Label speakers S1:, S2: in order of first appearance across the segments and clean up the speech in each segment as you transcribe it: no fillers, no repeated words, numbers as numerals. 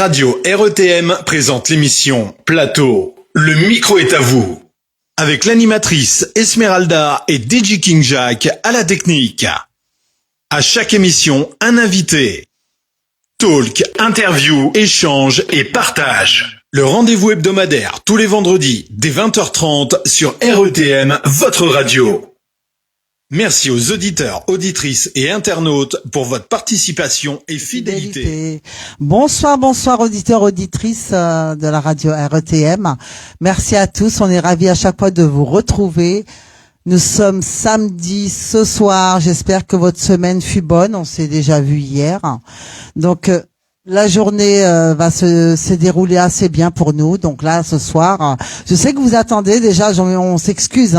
S1: Radio RETM présente l'émission Plateau. Le micro est à vous. Avec l'animatrice Esmeralda et DJ King Jack à la technique. À chaque émission, un invité. Talk, interview, échange et partage. Le rendez-vous hebdomadaire tous les vendredis dès 20h30 sur RETM, votre radio. Merci aux auditeurs, auditrices et internautes pour votre participation et fidélité.
S2: Bonsoir auditeurs, auditrices de la radio RETM. Merci à tous, on est ravis à chaque fois de vous retrouver. Nous sommes samedi ce soir, j'espère que votre semaine fut bonne, on s'est déjà vu hier. Donc la journée va se dérouler assez bien pour nous. Donc là, ce soir, je sais que vous attendez déjà, on s'excuse,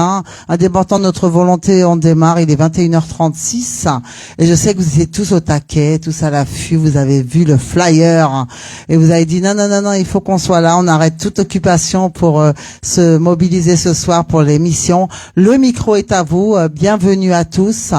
S2: indépendant de notre volonté, on démarre, il est 21h36, et je sais que vous étiez tous au taquet, tous à l'affût, vous avez vu le flyer, et vous avez dit non, il faut qu'on soit là, on arrête toute occupation pour se mobiliser ce soir pour l'émission. Le micro est à vous, bienvenue à tous.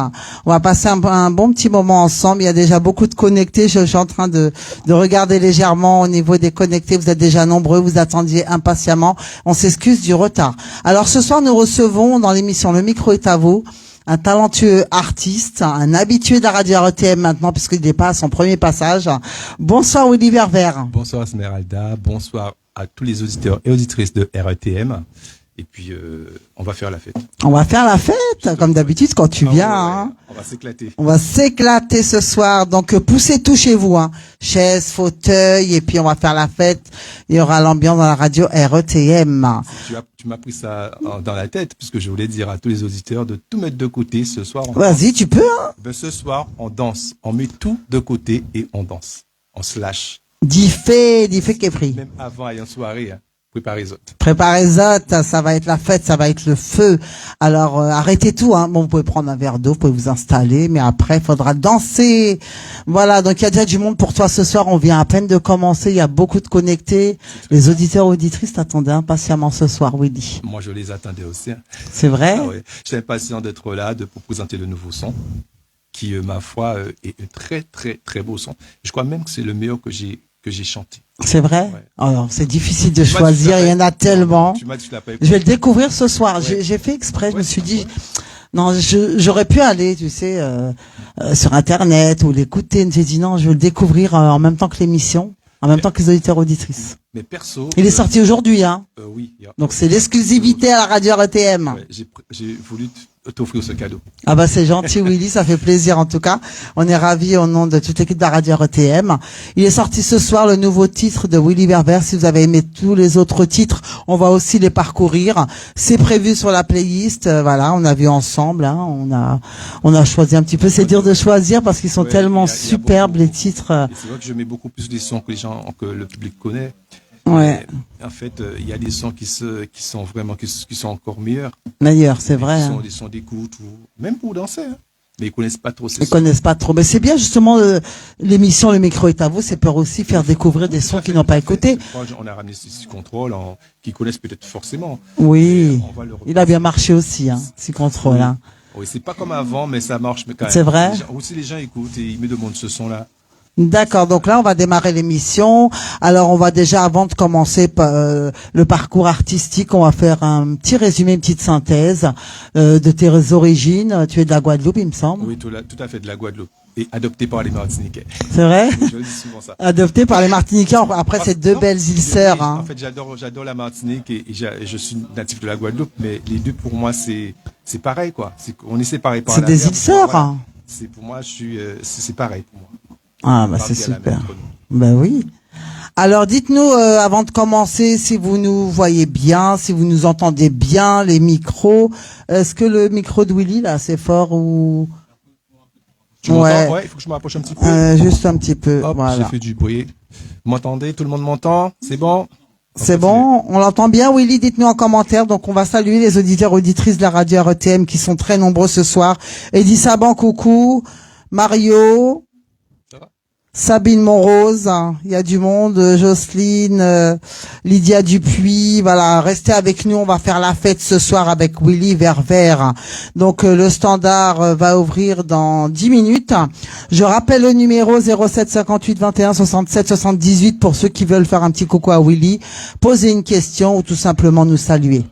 S2: On va passer un bon petit moment ensemble, il y a déjà beaucoup de connectés, je suis en train de regarder légèrement au niveau des connectés. Vous êtes déjà nombreux, vous attendiez impatiemment. On s'excuse du retard. Alors ce soir, nous recevons dans l'émission Le micro est à vous un talentueux artiste, un habitué de la radio RETM maintenant puisqu'il n'est pas à son premier passage. Bonsoir Willy Ververs.
S3: Bonsoir Esmeralda, bonsoir à tous les auditeurs et auditrices de RETM. Et puis, on va faire la fête.
S2: On va faire la fête, comme d'habitude, quand tu viens.
S3: Ouais. On va s'éclater.
S2: On va s'éclater ce soir. Donc, poussez tout chez vous. Chaises, fauteuils, et puis on va faire la fête. Il y aura l'ambiance dans la radio RETM.
S3: Tu m'as pris ça dans la tête, puisque je voulais dire à tous les auditeurs de tout mettre de côté ce soir.
S2: Vas-y, tu peux.
S3: Ben, ce soir, on danse. On met tout de côté et on danse. On se lâche.
S2: D'y fait qu'est pris.
S3: Même avant, à une soirée, préparez-vous.
S2: Préparez-vous, ça va être la fête, ça va être le feu. Alors arrêtez tout, Bon, vous pouvez prendre un verre d'eau, vous pouvez vous installer, mais après il faudra danser. Voilà, donc il y a déjà du monde pour toi ce soir. On vient à peine de commencer, il y a beaucoup de connectés. Les auditeurs et auditrices t'attendaient impatiemment ce soir, Willy.
S3: Moi, je les attendais aussi.
S2: C'est vrai?
S3: Ah ouais. J'étais impatient d'être là, pour présenter le nouveau son, qui, ma foi, est un très très très beau son. Je crois même que c'est le meilleur que j'ai chanté.
S2: C'est vrai?
S3: Ouais.
S2: Alors, c'est difficile de choisir, il y en a tellement. Je vais le découvrir ce soir. Ouais. J'ai fait exprès, je me suis dit, non, j'aurais pu aller, tu sais, sur Internet ou l'écouter. Je me suis dit, non, je vais le découvrir en même temps que l'émission, en même temps que les auditeurs auditrices.
S3: Mais perso.
S2: Il est sorti aujourd'hui,
S3: Oui.
S2: Donc, c'est l'exclusivité à la radio RETM.
S3: Ouais, j'ai voulu t'offrir ce cadeau.
S2: Ah bah c'est gentil Willy, ça fait plaisir en tout cas. On est ravis au nom de toute l'équipe de la radio RETM. Il est sorti ce soir le nouveau titre de Willy Ververs. Si vous avez aimé tous les autres titres, on va aussi les parcourir. C'est prévu sur la playlist. Voilà, on a vu ensemble. On a choisi un petit peu. C'est dur de choisir parce qu'ils sont tellement superbes les titres.
S3: C'est vrai que je mets beaucoup plus des sons que le public connaît.
S2: Ouais.
S3: En fait, il y a des sons qui sont encore meilleurs.
S2: Meilleurs, c'est vrai.
S3: Des sons d'écoute ou même pour danser. Mais ils connaissent pas trop ces
S2: sons. Ils connaissent pas trop. Mais c'est bien justement l'émission Le micro est à vous, c'est pour aussi faire découvrir des sons qu'ils n'ont pas écoutés.
S3: On a ramené Six Control qui connaissent peut-être forcément.
S2: Oui. Il a bien marché aussi, Six Control.
S3: Oui, c'est pas comme avant, mais ça marche quand même.
S2: C'est vrai.
S3: Aussi les gens écoutent et ils me demandent ce son-là.
S2: D'accord, donc là on va démarrer l'émission. Alors on va déjà, avant de commencer le parcours artistique, on va faire un petit résumé, une petite synthèse de tes origines. Tu es de la Guadeloupe, il me semble.
S3: Oui, tout à fait de la Guadeloupe. Et adopté par les Martiniquais.
S2: C'est vrai?
S3: Je dis souvent ça.
S2: Adopté par les Martiniquais, après ces deux belles îles sœurs.
S3: En fait, j'adore la Martinique et je suis natif de la Guadeloupe, mais les deux pour moi c'est pareil quoi. On est séparés par la mer.
S2: C'est des îles sœurs.
S3: Voilà. Pour moi, c'est pareil pour moi.
S2: Ah bah c'est super. Ben oui. Alors dites-nous avant de commencer si vous nous voyez bien, si vous nous entendez bien, les micros. Est-ce que le micro de Willy là c'est fort ou
S3: ouais, il faut que je me rapproche un petit peu.
S2: Juste un petit peu.
S3: Hop,
S2: voilà.
S3: J'ai fait du bruit. Vous m'entendez? Tout le monde m'entend? C'est bon?
S2: C'est bon, on l'entend bien, Willy, dites-nous en commentaire. Donc on va saluer les auditeurs auditrices de la radio RETM qui sont très nombreux ce soir. Eddie Saban, coucou. Mario. Sabine Monrose, il y a du monde, Jocelyne, Lydia Dupuis, voilà, restez avec nous, on va faire la fête ce soir avec Willy Ververs. Donc le standard va ouvrir dans 10 minutes. Je rappelle le numéro 07 58 21 67 78 pour ceux qui veulent faire un petit coucou à Willy, poser une question ou tout simplement nous saluer.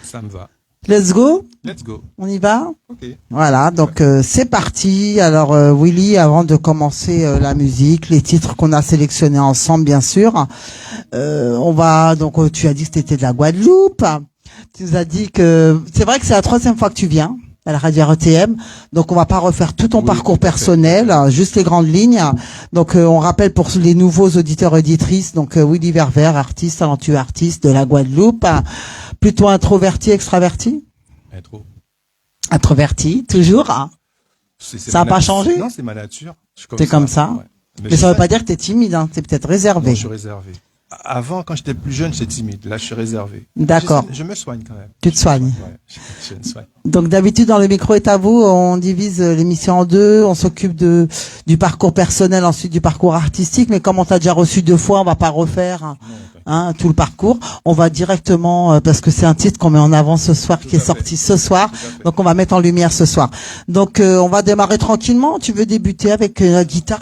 S3: Ça me va.
S2: Let's go.
S3: Let's go.
S2: On y va?
S3: Ok.
S2: Voilà, donc c'est parti. Alors Willy, avant de commencer la musique, les titres qu'on a sélectionnés ensemble, bien sûr, on va donc tu as dit que tu étais de la Guadeloupe. Tu nous as dit que c'est vrai que c'est la 3e fois que tu viens à la radio RTM, donc on va pas refaire tout ton parcours personnel, juste les grandes lignes. Donc on rappelle pour les nouveaux auditeurs auditrices, donc Willy Ververs, artiste, talentueux artiste de la Guadeloupe, plutôt introverti, extraverti? Introverti, toujours. Hein. Ça n'a pas changé?
S3: Non, c'est ma nature.
S2: T'es comme ça. Ouais. Mais ça veut pas dire que t'es timide, hein. T'es peut-être réservé.
S3: Non, je suis réservé. Avant, quand j'étais plus jeune, j'étais timide. Là, je suis réservé.
S2: D'accord.
S3: Je me soigne quand même.
S2: Tu te soignes.
S3: Ouais, je me soigne.
S2: Donc d'habitude, dans le micro est à vous, on divise l'émission en deux. On s'occupe du parcours personnel, ensuite du parcours artistique. Mais comme on t'a déjà reçu 2 fois, on va pas refaire tout le parcours. On va directement, parce que c'est un titre qu'on met en avant ce soir, qui est sorti ce soir. Donc on va mettre en lumière ce soir. Donc on va démarrer tranquillement. Tu veux débuter avec la guitare?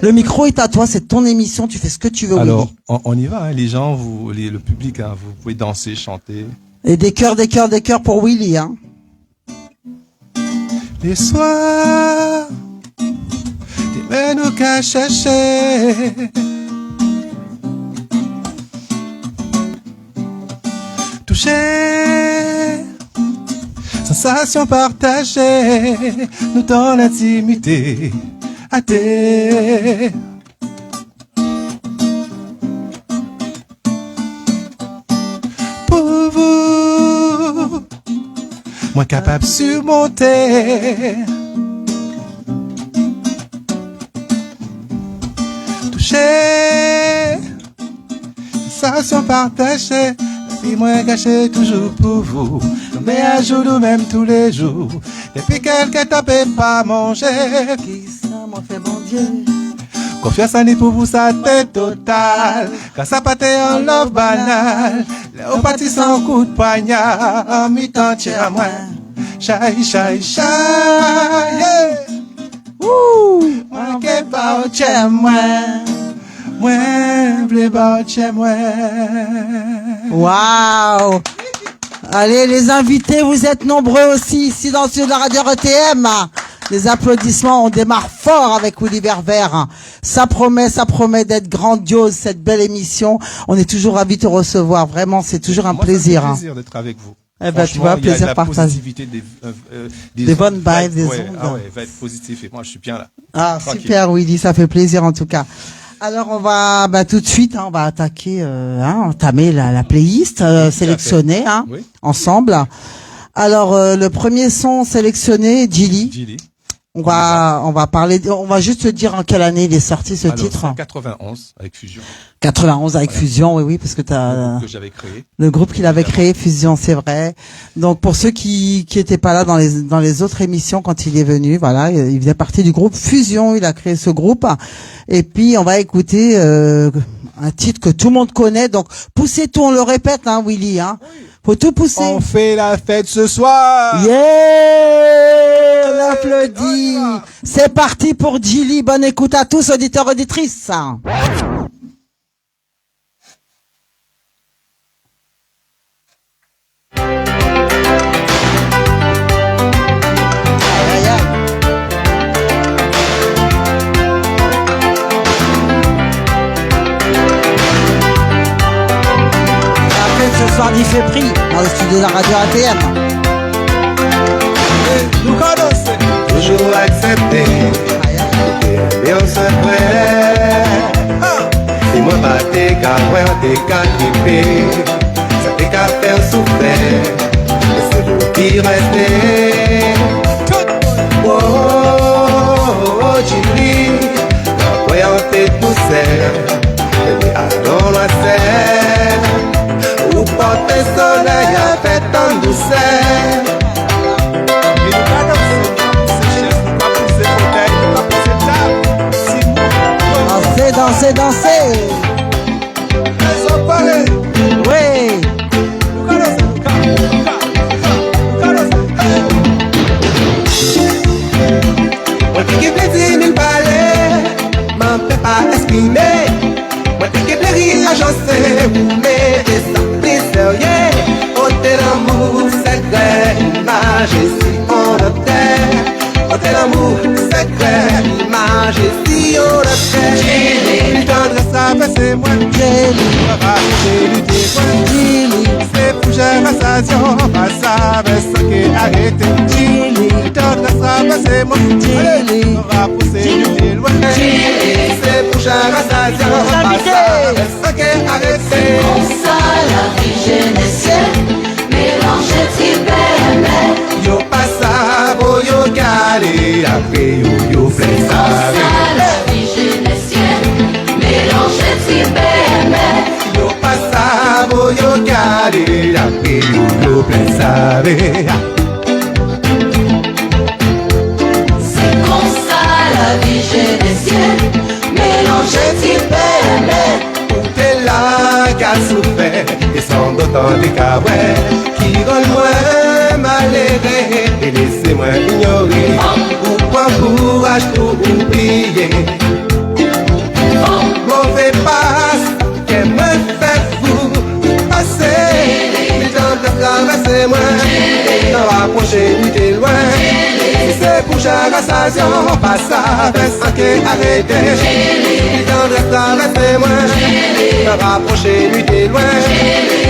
S2: Le micro est à toi, c'est ton émission. Tu fais ce que tu veux.
S3: Alors, on y va. Hein. Les gens, le public, hein, vous pouvez danser, chanter.
S2: Et des cœurs pour Willy, hein.
S3: Les soirs, tu mènes au cas chercher. Toucher, sensation partagée, nous dans l'intimité, à tes. Pour vous, moi capable de surmonter. Toucher, sensation partagée. Et moi gâché toujours pour vous. Mais à jour nous-mêmes tous les jours. Depuis quelqu'un t'a pas manger.
S2: Qui ça m'a fait bon Dieu?
S3: Confiance en pour vous, ça t'est total. Quand ça pâte en love banal. Léo parti sans coup de poignard. En mi-temps, tiens à moi. Chai, chai, chai.
S2: Ouh!
S3: Moi qui pas au tien, moi. Moi, v'lais pas au tien, moi.
S2: Waouh! Allez, les invités, vous êtes nombreux aussi ici dans le studio de la radio RTM. Les applaudissements, on démarre fort avec Willy Ververs. Ça promet d'être grandiose, cette belle émission. On est toujours ravis de te recevoir. Vraiment, c'est toujours un plaisir.
S3: C'est un plaisir d'être avec vous.
S2: Eh ben, tu vois, plaisir partagé. Des bonnes vibes, des ondes.
S3: Ah ouais, va être positif et moi, je suis bien là.
S2: Ah,
S3: tranquille.
S2: Super, Willy, ça fait plaisir en tout cas. Alors on va tout de suite, on va attaquer, entamer la playlist sélectionnée, ensemble. Alors le premier son sélectionné, Gilly. On va parler, on va juste dire en quelle année il est sorti ce titre.
S3: En 91 avec Fusion.
S2: 91 avec Fusion, oui, parce que t'as
S3: que j'avais créé.
S2: Le groupe qu'il avait créé, Fusion, c'est vrai. Donc pour ceux qui étaient pas là dans les autres émissions quand il est venu, voilà, il faisait partie du groupe Fusion, il a créé ce groupe. Et puis on va écouter un titre que tout le monde connaît. Donc poussez tout, on le répète, hein, Willy, hein. Faut tout pousser.
S3: On fait la fête ce soir.
S2: Yeah, on applaudit. C'est parti pour Gilly. Bonne écoute à tous, auditeurs, auditrices. Ce soir d'Y fait prix dans le studio de la radio ATM.
S3: Nous connaissons. Toujours accepté. Et on se prête. Et moi, pas t'es qu'à voir, t'es qu'à kipper. Ça t'es qu'à faire souffrir. Et c'est vous qui restez. Oh, oh, oh, Gilly. La voyante est poussée. Et allons la scène. Où porter soleil à fait en douceur. Et nous pas danser, c'est chef, nous pas pousser fauteuil, nous pas pousser table. Si nous
S2: danser, danser. Oui.
S3: Moi qui plaisir mille balais, m'en fais pas exprimer. Moi qui plaisir agencé, vous mettez ça plus sérieux. Ôtez l'amour secret, majesté en terre. Ôtez l'amour secret, majesté en terre. Il tendrait ça, c'est moi. C'est pour gérer ma station, pas ça, mais ça qui est arrêté. Il tendrait ça, c'est moi. Allez, on va pousser du loin. C'est pour gérer ma station, pas ça, mais ça qui est arrêté.
S4: Comme ça, la vie génésienne, mélange tibet.
S3: Yo passa, yo galé, après yo fait ça.
S4: Comme ça, la vie génésienne, mélange tibet.
S3: Yo passa, yo galé, après yo fait ça.
S4: C'est comme ça, la vie génésienne, mélange tibet.
S3: Où t'es là, qu'a souffert, et sans d'autant des cabouets, qui rend moins malheureux, et laissez-moi ignorer, ou prend courage pour oublier. Mauvais passe, qu'elle me fait vous passer, mais tant de traverser moi, d'en rapprocher du t'es loin. Si c'est pour chaque station, pas ça, sans qu'elle arrête. Mais tant de traverser moi, d'en rapprocher du t'es loin.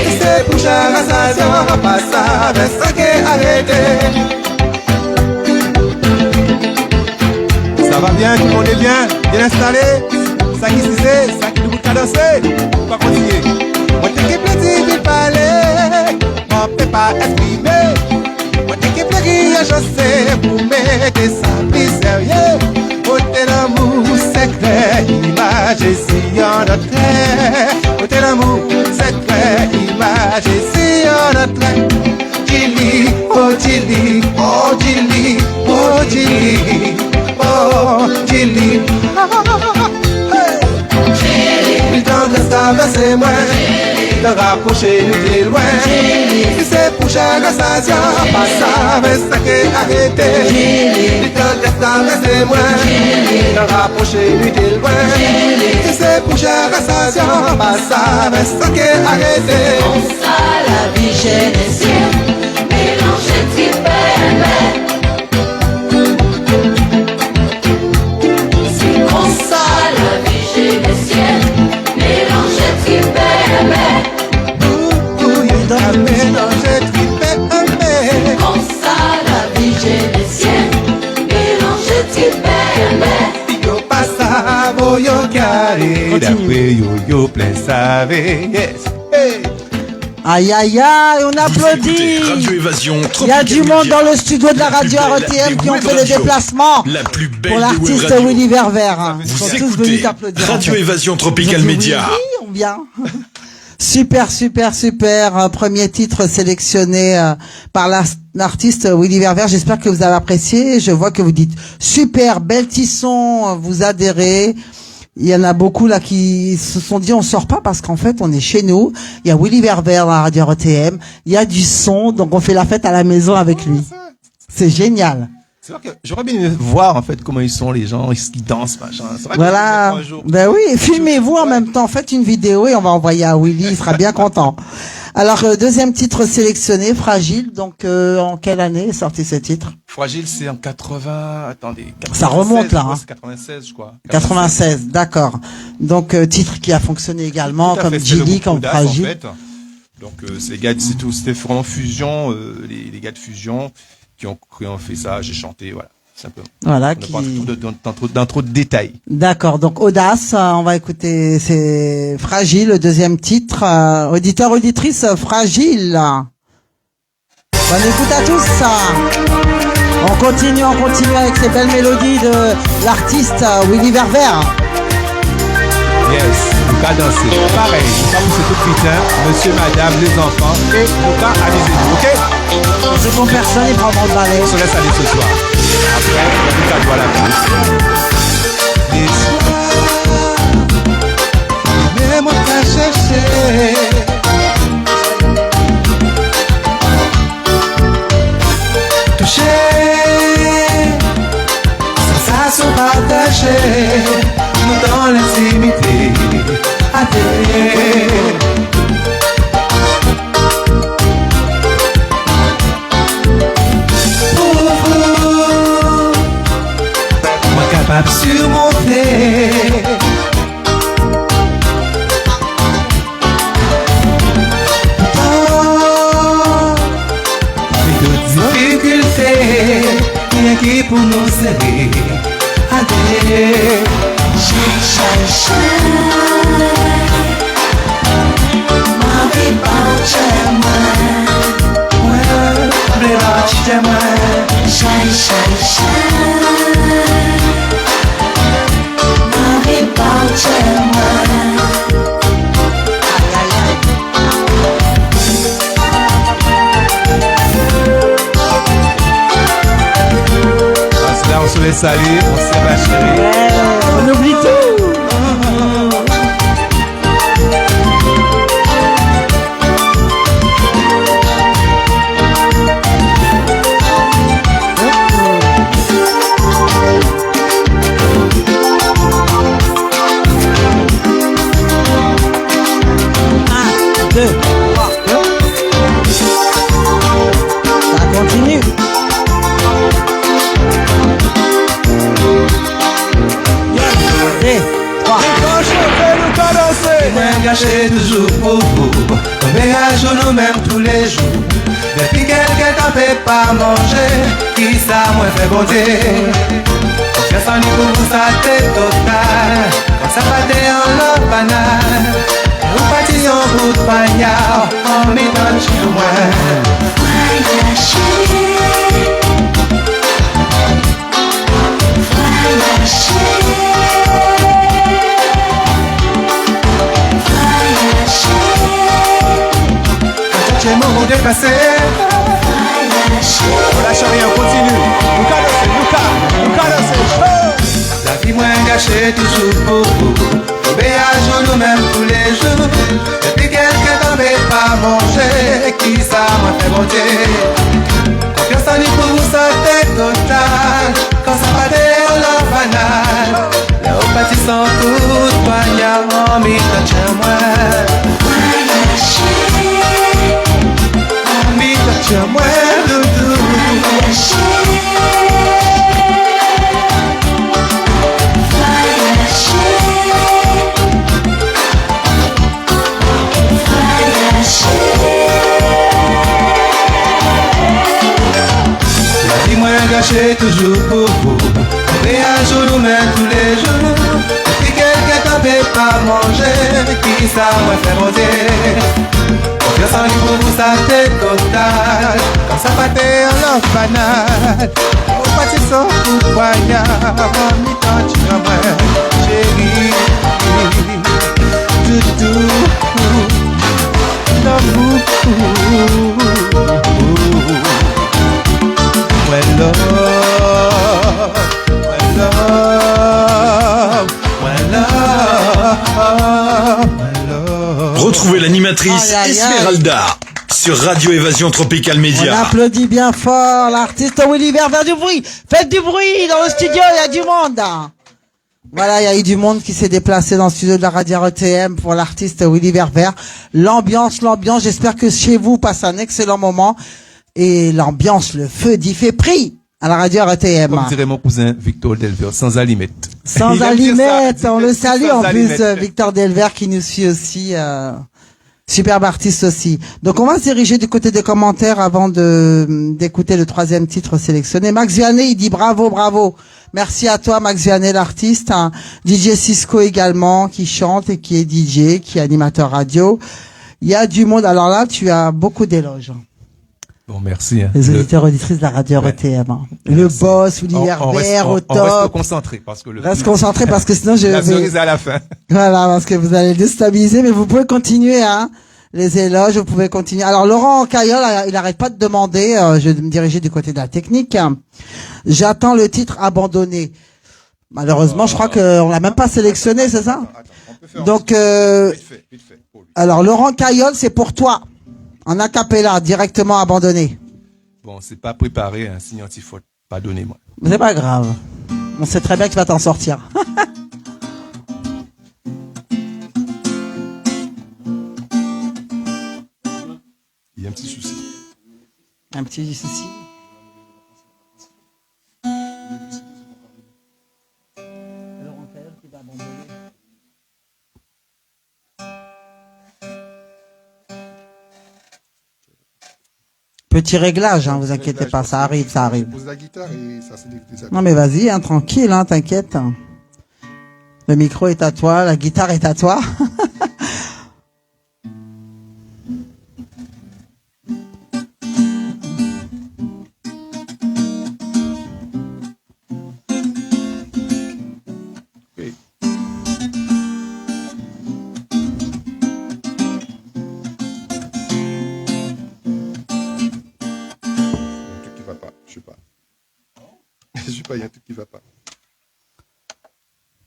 S3: Si c'est pour chaque station, pas ça, sans qu'elle arrête. Ça va bien, tout le monde est bien installé. Ça qui c'est, ça qui nous cadencer. On va continuer. Moi t'es qui plaisir de parler, moi peut pas exprimer. Moi t'es qui plaisir, je sais, vous mettez ça plus sérieux. Ôtez l'amour secret, image ici en notre terre. Ôtez l'amour secret, image ici en notre terre. Gilly, oh Gilly, oh Gilly, oh Gilly, oh Gilly. Il tente de traverser moi, de rapprocher nous de loin. Si c'est pour chaque station, pas ça, mais ça qui est arrêté. Il tente de traverser moi, de rapprocher nous de loin. Si c'est pour chaque station, pas ça, mais ça qui est arrêté.
S4: Comme ça, la vie génésienne, mélange tibet. C'est comme ça, la vie génésienne, mélange tibet. Comme ça, la vie génésienne, mélange tibet.
S3: Yo passa, yo carré, d'après yo plein savé. Yes. Hey.
S2: Aïe, aïe, aïe, on
S1: Vous
S2: applaudit.
S1: écoutez Radio Évasion,
S2: Il y a
S1: Tropical
S2: du monde
S1: Média,
S2: dans le studio de la radio
S1: plus belle
S2: RTM
S1: des
S2: qui ont
S1: web
S2: fait le
S1: radios,
S2: déplacement
S1: la plus belle
S2: pour
S1: des web
S2: l'artiste
S1: radios.
S2: Willy Verver. Ils sont
S1: Vous
S2: tous venus
S1: écoutez
S2: t'applaudir.
S1: Radio
S2: en fait.
S1: Évasion Tropical
S2: Oui,
S1: Média.
S2: oui, on vient. Super, super, super. Premier titre sélectionné par l'artiste Willy Verver. J'espère que vous avez apprécié. Je vois que vous dites super, bel tisson, vous adhérez. Il y en a beaucoup là qui se sont dit on sort pas parce qu'en fait on est chez nous. Il y a Willy Verver dans la radio RTM. Il y a du son, donc on fait la fête à la maison avec lui. C'est génial.
S5: C'est vrai que j'aurais bien aimé voir en fait comment ils sont les gens, ils dansent machin. C'est vrai que
S2: Voilà.
S5: je vais mettre un jour.
S2: Ben oui, filmez-vous en même temps, faites une vidéo et on va envoyer à Willy, il sera bien content. Alors deuxième titre sélectionné, Fragile. Donc en quelle année est sorti ce titre?
S5: Fragile, c'est en 80. Attendez. 96,
S2: Ça remonte, là, hein.
S5: C'est 96, je crois.
S2: 96, d'accord. Donc titre qui a fonctionné également
S5: Tout à
S2: comme
S5: fait, c'est le
S2: Gilly,
S5: groupe
S2: comme
S5: Audace,
S2: Fragile.
S5: En fait. Donc ces gars, c'est tout, c'était vraiment fusion, les gars de fusion qui ont fait ça. J'ai chanté, voilà, simplement.
S2: Voilà,
S5: On n'a pas trop de détails.
S2: D'accord, donc Audace, on va écouter, c'est Fragile, le deuxième titre. Auditeur, auditrice, Fragile. Bonne écoute à tous. On continue avec ces belles mélodies de l'artiste Willy Verver.
S5: Yes, on va danser. Pareil, pas pour ce tout putain, monsieur, madame, les enfants, et Lucas, amusez-vous, ok?
S2: C'est pour personne, ils prendront le balai.
S5: On se laisse aller ce soir. Après, Lucas doit la plus.
S3: Toucher, sensation partagée, nous dans l'intimité, pour vous, moi capable de surmonter. Rien qui pour nous serrer. Allez,
S4: Shine, shine, shine. Ma vie chez moi.
S3: ouais, blera chez moi.
S4: Shine, shine, shine. Ma vie chez moi.
S5: Là, on se laisse aller, on s'aime la chérie.
S2: On oublie tout. Un, deux, trois. Ça continue.
S3: Moi gâché toujours pour vous. Tomber à genoux même tous les jours. Depuis quelqu'un t'en fait pas manger. Qui ça moi fait bonté. Confiance en lui pour vous ça t'est total. Quand ça battait en l'eau banale. Nous partions pour de pagnard. En m'étonne chez moi. J'ai mon dépassé.
S5: On lâche rien, on continue. Nous danser.
S3: La vie moins gâchée toujours pour vous. Tomber à genoux même tous les jours. Depuis quelqu'un t'en fait pas manger. Qui ça m'a fait monter. Confiance en lui pour vous ça t'est total. Quand ça battait en la banale. Les hauts bâtissants tout poignard en mi-temps chez moi. Chez moi, doudou. La vie moins gâchée toujours pour vous. Tomber à genoux même tous les jours. Si quelqu'un t'en fait pas manger. Qui ça m'a fait monter. Confiance en lui pour vous ça t'est total. Quand ça battait en l'offre banale. Au pâtisson pour poignard. En mi-temps tu as moi. Chérie, doudou. L'amour. My love, my love, my love, my love.
S1: Retrouvez l'animatrice
S2: Aïe, aïe, aïe.
S1: Esmeralda sur Radio Évasion Tropical
S2: On
S1: Média.
S2: applaudit bien fort l'artiste Willy Verver du bruit. Faites du bruit dans le studio, il y a du monde. Voilà, il y a eu du monde qui s'est déplacé dans le studio de la radio RTM pour l'artiste Willy Verver. L'ambiance, j'espère que chez vous passe un excellent moment. Et l'ambiance, le feu d'y fait prix à la radio RTM.
S5: Comme dirait mon cousin Victor Delver, sans alimette.
S2: Sans
S5: Il aime dire
S2: alimette,
S5: ça,
S2: on le salue
S5: sans
S2: en plus,
S5: alimette.
S2: Victor Delver qui nous suit aussi, superbe artiste aussi. Donc on va se diriger du côté des commentaires avant d'écouter le troisième titre sélectionné. Max Vianney, il dit bravo, bravo. Merci à toi Max Vianney, l'artiste. Hein. DJ Cisco également, qui chante et qui est DJ, qui est animateur radio. Il y a du monde. Alors là, tu as beaucoup d'éloges.
S5: Bon, merci. Hein.
S2: Les auditeurs auditrices de la radio RTM. Hein. Le boss, Willy
S5: On
S2: Verver, au
S5: reste
S2: top.
S5: concentré parce que le
S2: Reste concentré parce que sinon je
S5: la
S2: vais...
S5: cerise à la fin.
S2: Voilà, parce que vous allez déstabiliser, mais vous pouvez continuer, hein. Les éloges, vous pouvez continuer. Alors, Laurent Caillol, il arrête pas de demander, je vais me diriger du côté de la technique. J'attends le titre abandonné. Malheureusement, je crois qu'on l'a même pas sélectionné, c'est ça?
S6: Attends, on peut faire
S2: Donc,
S6: vite fait, pour lui.
S2: alors Laurent Caillol, c'est pour toi. En a cappella, directement abandonné.
S5: Bon, c'est pas préparé, hein, sinon il faut pardonnez-moi.
S2: Mais c'est pas grave. On sait très bien que tu vas t'en sortir.
S5: Il y a un petit souci.
S2: Un petit souci. Petit réglage, hein, vous inquiétez pas, ça arrive, ça arrive.
S6: Je pose la guitare et ça c'est des
S2: Non mais vas-y, hein, tranquille, hein, t'inquiète. Le micro est à toi, la guitare est à toi.
S6: Oui. Un truc qui va pas, je sais pas. Je sais pas, il y a un truc qui va pas.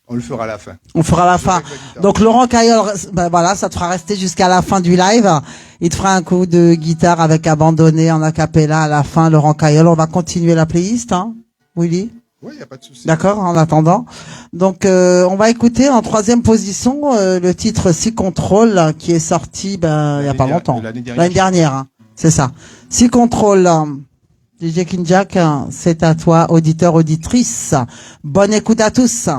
S6: On le fera à la fin.
S2: On fera la fin. Donc Laurent Caillol, ben voilà, ça te fera rester jusqu'à la fin du live. Il te fera un coup de guitare avec abandonné en acapella à la fin. Laurent Caillol, on va continuer la playlist, hein, Willy.
S6: Oui, il n'y a pas de souci.
S2: D'accord, en attendant. Donc on va écouter en troisième position le titre Si Contrôle qui est sorti il y a pas longtemps. L'année dernière, hein, c'est ça. Si Contrôle. DJ King Jack, c'est à toi, auditeur, auditrice. Bonne écoute à tous.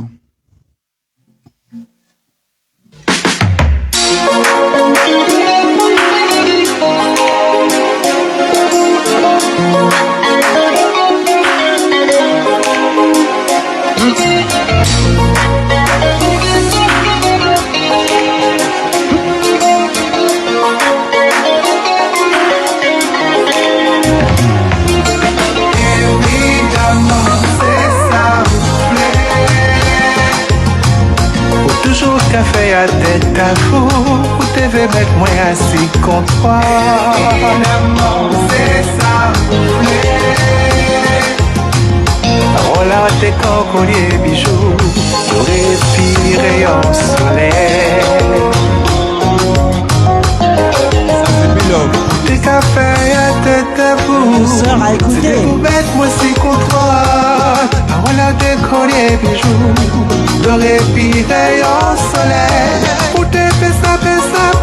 S3: Toujours qu'à faire à tête à vous, vous devez mettre moi assis contre toi. L'amour, c'est ça, parole à tes colliers, bijoux, nous respirer en soleil.
S5: Ça c'est Milo.
S3: T'es qu'à faire à tête à vous,
S2: Sœur à écouter.
S3: c'est vous mettre moi assis contre toi. Parole à tes colliers, bijoux, de respirer en soleil. Pour te faire ça,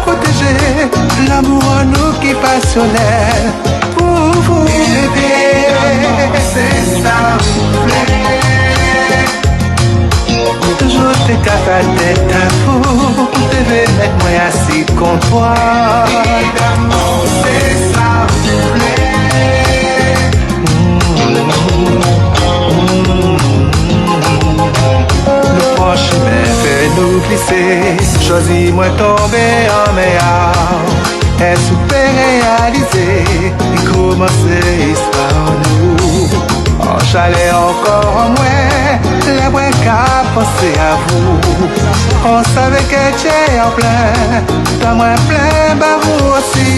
S3: protéger l'amour en nous qui est passionnel. Pour vous, bébé, c'est ça, toujours tes cafés à tête à vous. Vous devez mettre moi assis contre toi. Évidemment, c'est ça, le proche chemin fait nous glisser. Choisis-moi tomber en mer. Est-ce que réaliser et commencer histoire nous? En chalet encore en moins, la moins qu'à penser à vous. On savait que tu es en plein, dans moins plein, bah vous aussi.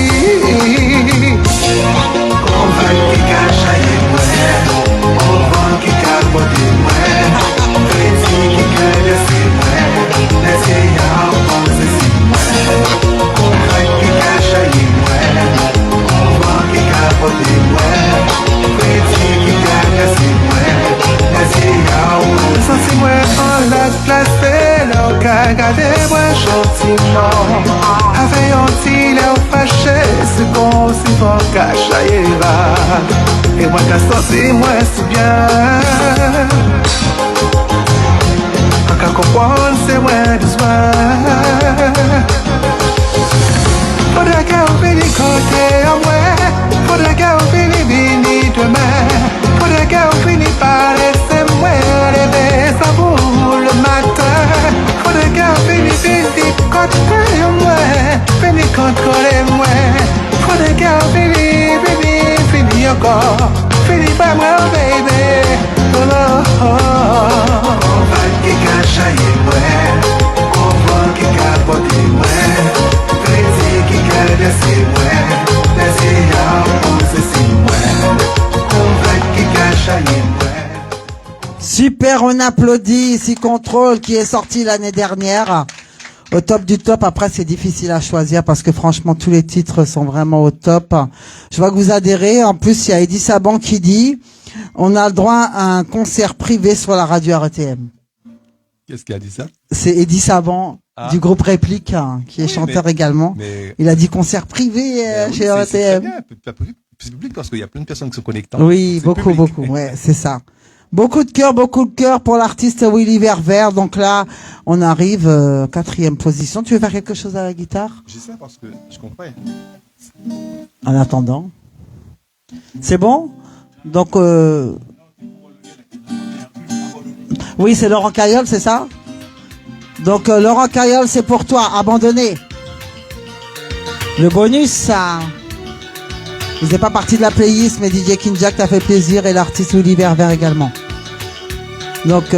S3: On va qui cache à on va qui capote moi. Petit qui cache c'est moi, laissez y'a on c'est moi. On va qui cache à on va qui capote moi. Petit qui cache c'est moi, laissez y'a on c'est moi. On l'a placé, l'on a gardé moi gentiment. Avec un petit l'air fâché, ce qu'on s'y va cache à et moi qu'à sortir moi si bien. Qu'à comprendre c'est moi besoin. Faudra qu'on finisse côté à moi. Faudra qu'on finisse venir demain. Faudra qu'on finisse par laisser moi rêver ça pour le matin. Faudra qu'on finisse venir côté à moi. Finisse contre moi. Faudra qu'on finisse venir encore. Finisse par moi baby. Oh no. On va qui cache à moi. On va qui capote moi. Petit qui garde c'est moi. Laissez y'a on c'est si moi. On va qui cache à moi.
S2: Super, on applaudit Si Contrôle qui est sorti l'année dernière. Au top du top. Après, c'est difficile à choisir parce que franchement, tous les titres sont vraiment au top. Je vois que vous adhérez. En plus, il y a Eddie Saban qui dit on a le droit à un concert privé sur la radio RTM.
S5: Qu'est-ce qui a dit ça?
S2: C'est Eddie Saban du groupe Réplique qui est chanteur également. Il a dit concert privé chez RTM.
S5: C'est public parce qu'il y a plein de personnes qui sont connectées.
S2: Oui, beaucoup. Ouais, c'est ça. Beaucoup de cœur pour l'artiste Willy Verver. Donc là, on arrive 4e position. Tu veux faire quelque chose à la guitare?
S6: J'essaie parce que je comprends.
S2: En attendant. C'est bon? Donc, oui, c'est Laurent Caillol, c'est ça? Donc, Laurent Caillol, c'est pour toi. Abandonné. Le bonus, ça... Vous n'êtes pas parti de la playlist, mais DJ King Jack t'a fait plaisir et l'artiste Willy Verver également. Donc,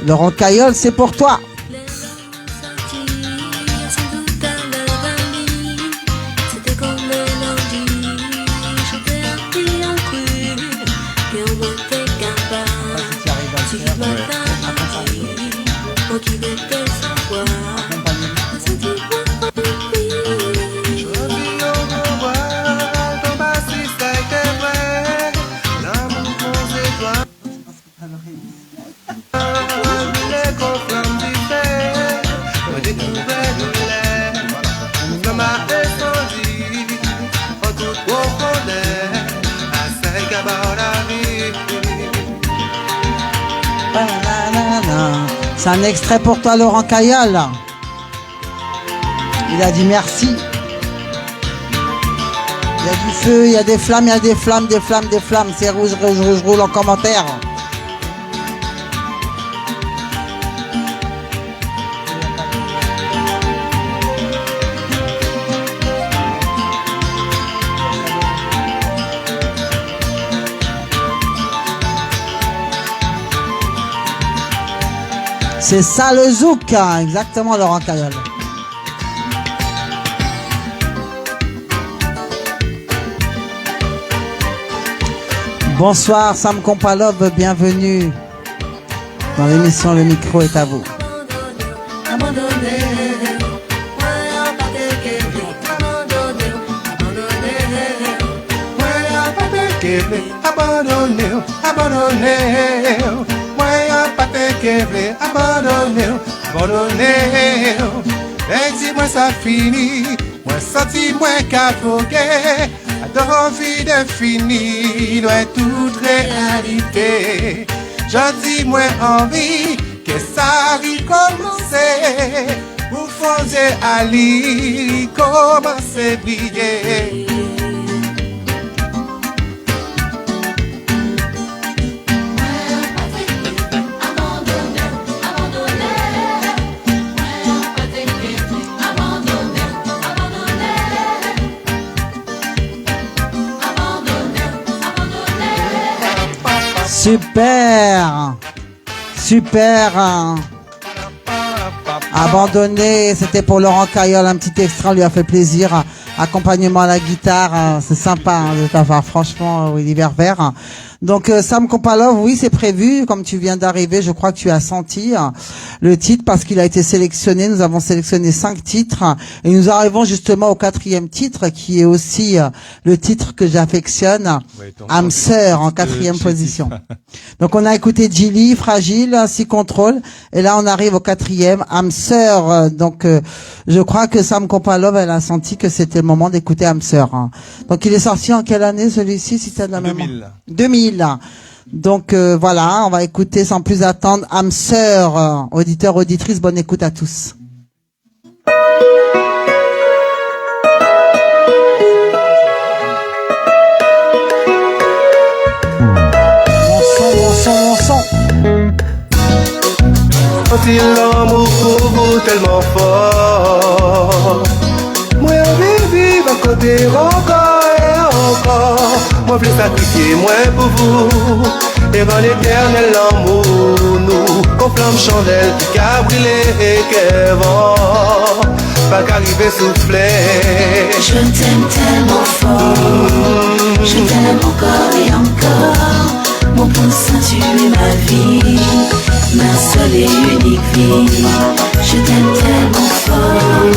S2: Laurent Caillol, c'est pour toi. C'est un extrait pour toi, Laurent Caillol. Il a dit merci. Il y a du feu, il y a des flammes, il y a des flammes. C'est rouge, en commentaire. C'est ça le zouk, exactement, Laurent Caillol. Bonsoir Sam Kompalov, bienvenue dans l'émission Le Micro est à vous.
S3: Abandonné, dis-moi ça fini, moi senti moi capogué, adore envie de finir, doit toute réalité. J'en dis moi envie que ça recommencer, pour foncer à l'île, commencer à briller.
S2: Super. Abandonné, c'était pour Laurent Caillol, un petit extra, lui a fait plaisir. Accompagnement à la guitare, c'est sympa de ta part, franchement, Willy Verver. Donc Sam Kompalov, oui, c'est prévu, comme tu viens d'arriver, je crois que tu as senti le titre parce qu'il a été sélectionné. Nous avons sélectionné 5 titres et nous arrivons justement au 4e titre qui est aussi le titre que j'affectionne, âme sœur, en 4e position. Donc on a écouté Gilly, Fragile, Si Contrôle et là on arrive au 4e, âme sœur. Donc je crois que Sam Kompalov, elle a senti que c'était le moment d'écouter âme sœur. Donc il est sorti en quelle année celui-ci, si t'as de la mémoire? 2000. Donc voilà, on va écouter sans plus attendre âme sœur, auditeurs, auditrices, bonne écoute à tous. Mon son.
S3: Senti l'amour pour vous tellement fort, moi baby va côté encore et encore. Moi plus sacrifier moi pour vous et rendre l'éternel l'amour nous qu'on flamme chandelle qui a brûlé et qu'elle vend pas qu'arriver souffler.
S4: Je t'aime tellement fort, je t'aime encore et encore. Mon poussin, tu es ma vie, ma seule et unique vie. Je t'aime tellement fort,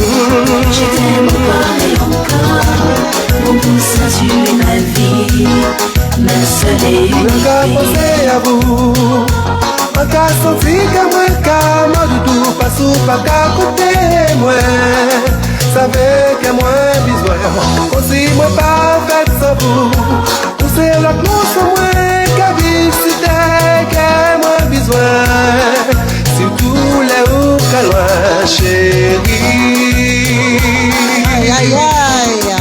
S4: je t'aime encore et encore. Mon poussin, tu es ma vie, ma seule et unique
S3: Mwen ka pense
S4: vie.
S3: à vous. Mwen ka senti que mwen ka mwen du tout. Pasou pa ka koute mwen. Save que mwen bizwen. Konsi mwen pa fet sans vous. Ou se lot nou son mwen ka visite que mwen bizwen. Surtout le ou ka loin chérie.
S2: Aïe, aïe, aïe.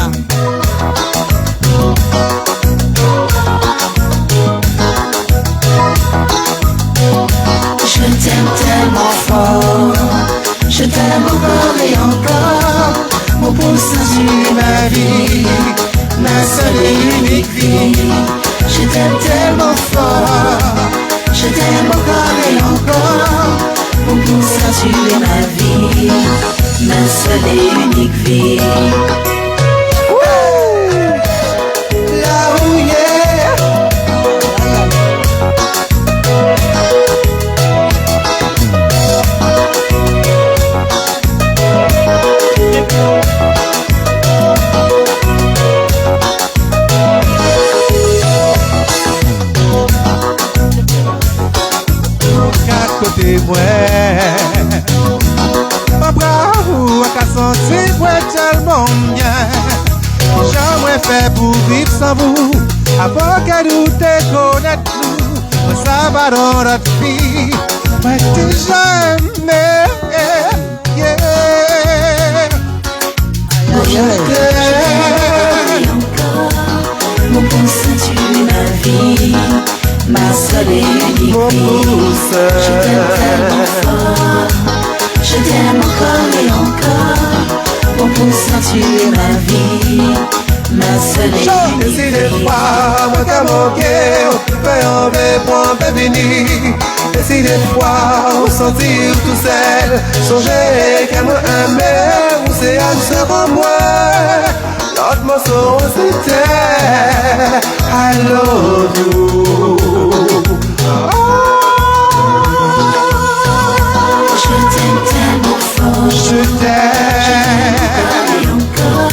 S4: Je t'aime tellement fort, je t'aime encore et encore. Mon poussin, tu es ma vie, ma seule et unique vie. Je t'aime tellement fort, je t'aime encore et encore. Mon poussin, tu es ma vie, ma seule et unique vie.
S3: La rouillère.
S5: Quatre côté moi, ma bravo à qu'à sentir ouais tellement bien. J'aimerais faire pour vivre sans vous, avant qu'à nous te connaître nous. Ça va dans notre vie, mais déjà aimé, yeah.
S2: Aïe, aïe, aïe.
S4: Et encore, mon poussin, tu es ma vie, ma seule et unique
S3: Mon
S4: vie.
S3: poussin.
S4: Je t'aime tellement fort, je t'aime encore et encore. Mon poussin, tu es ma vie, ma seule et
S3: Et si
S4: unique
S3: des
S4: vie.
S3: fois, moi qu'à manquer, fais enlever pour un peu venir. Et si des fois, on sentit tout seul, songez qu'à moi aimer, ou c'est à se moi. L'autre morceau, c'était I love you.
S4: Je t'aime tellement fort,
S3: Je t'aime.
S4: et encore.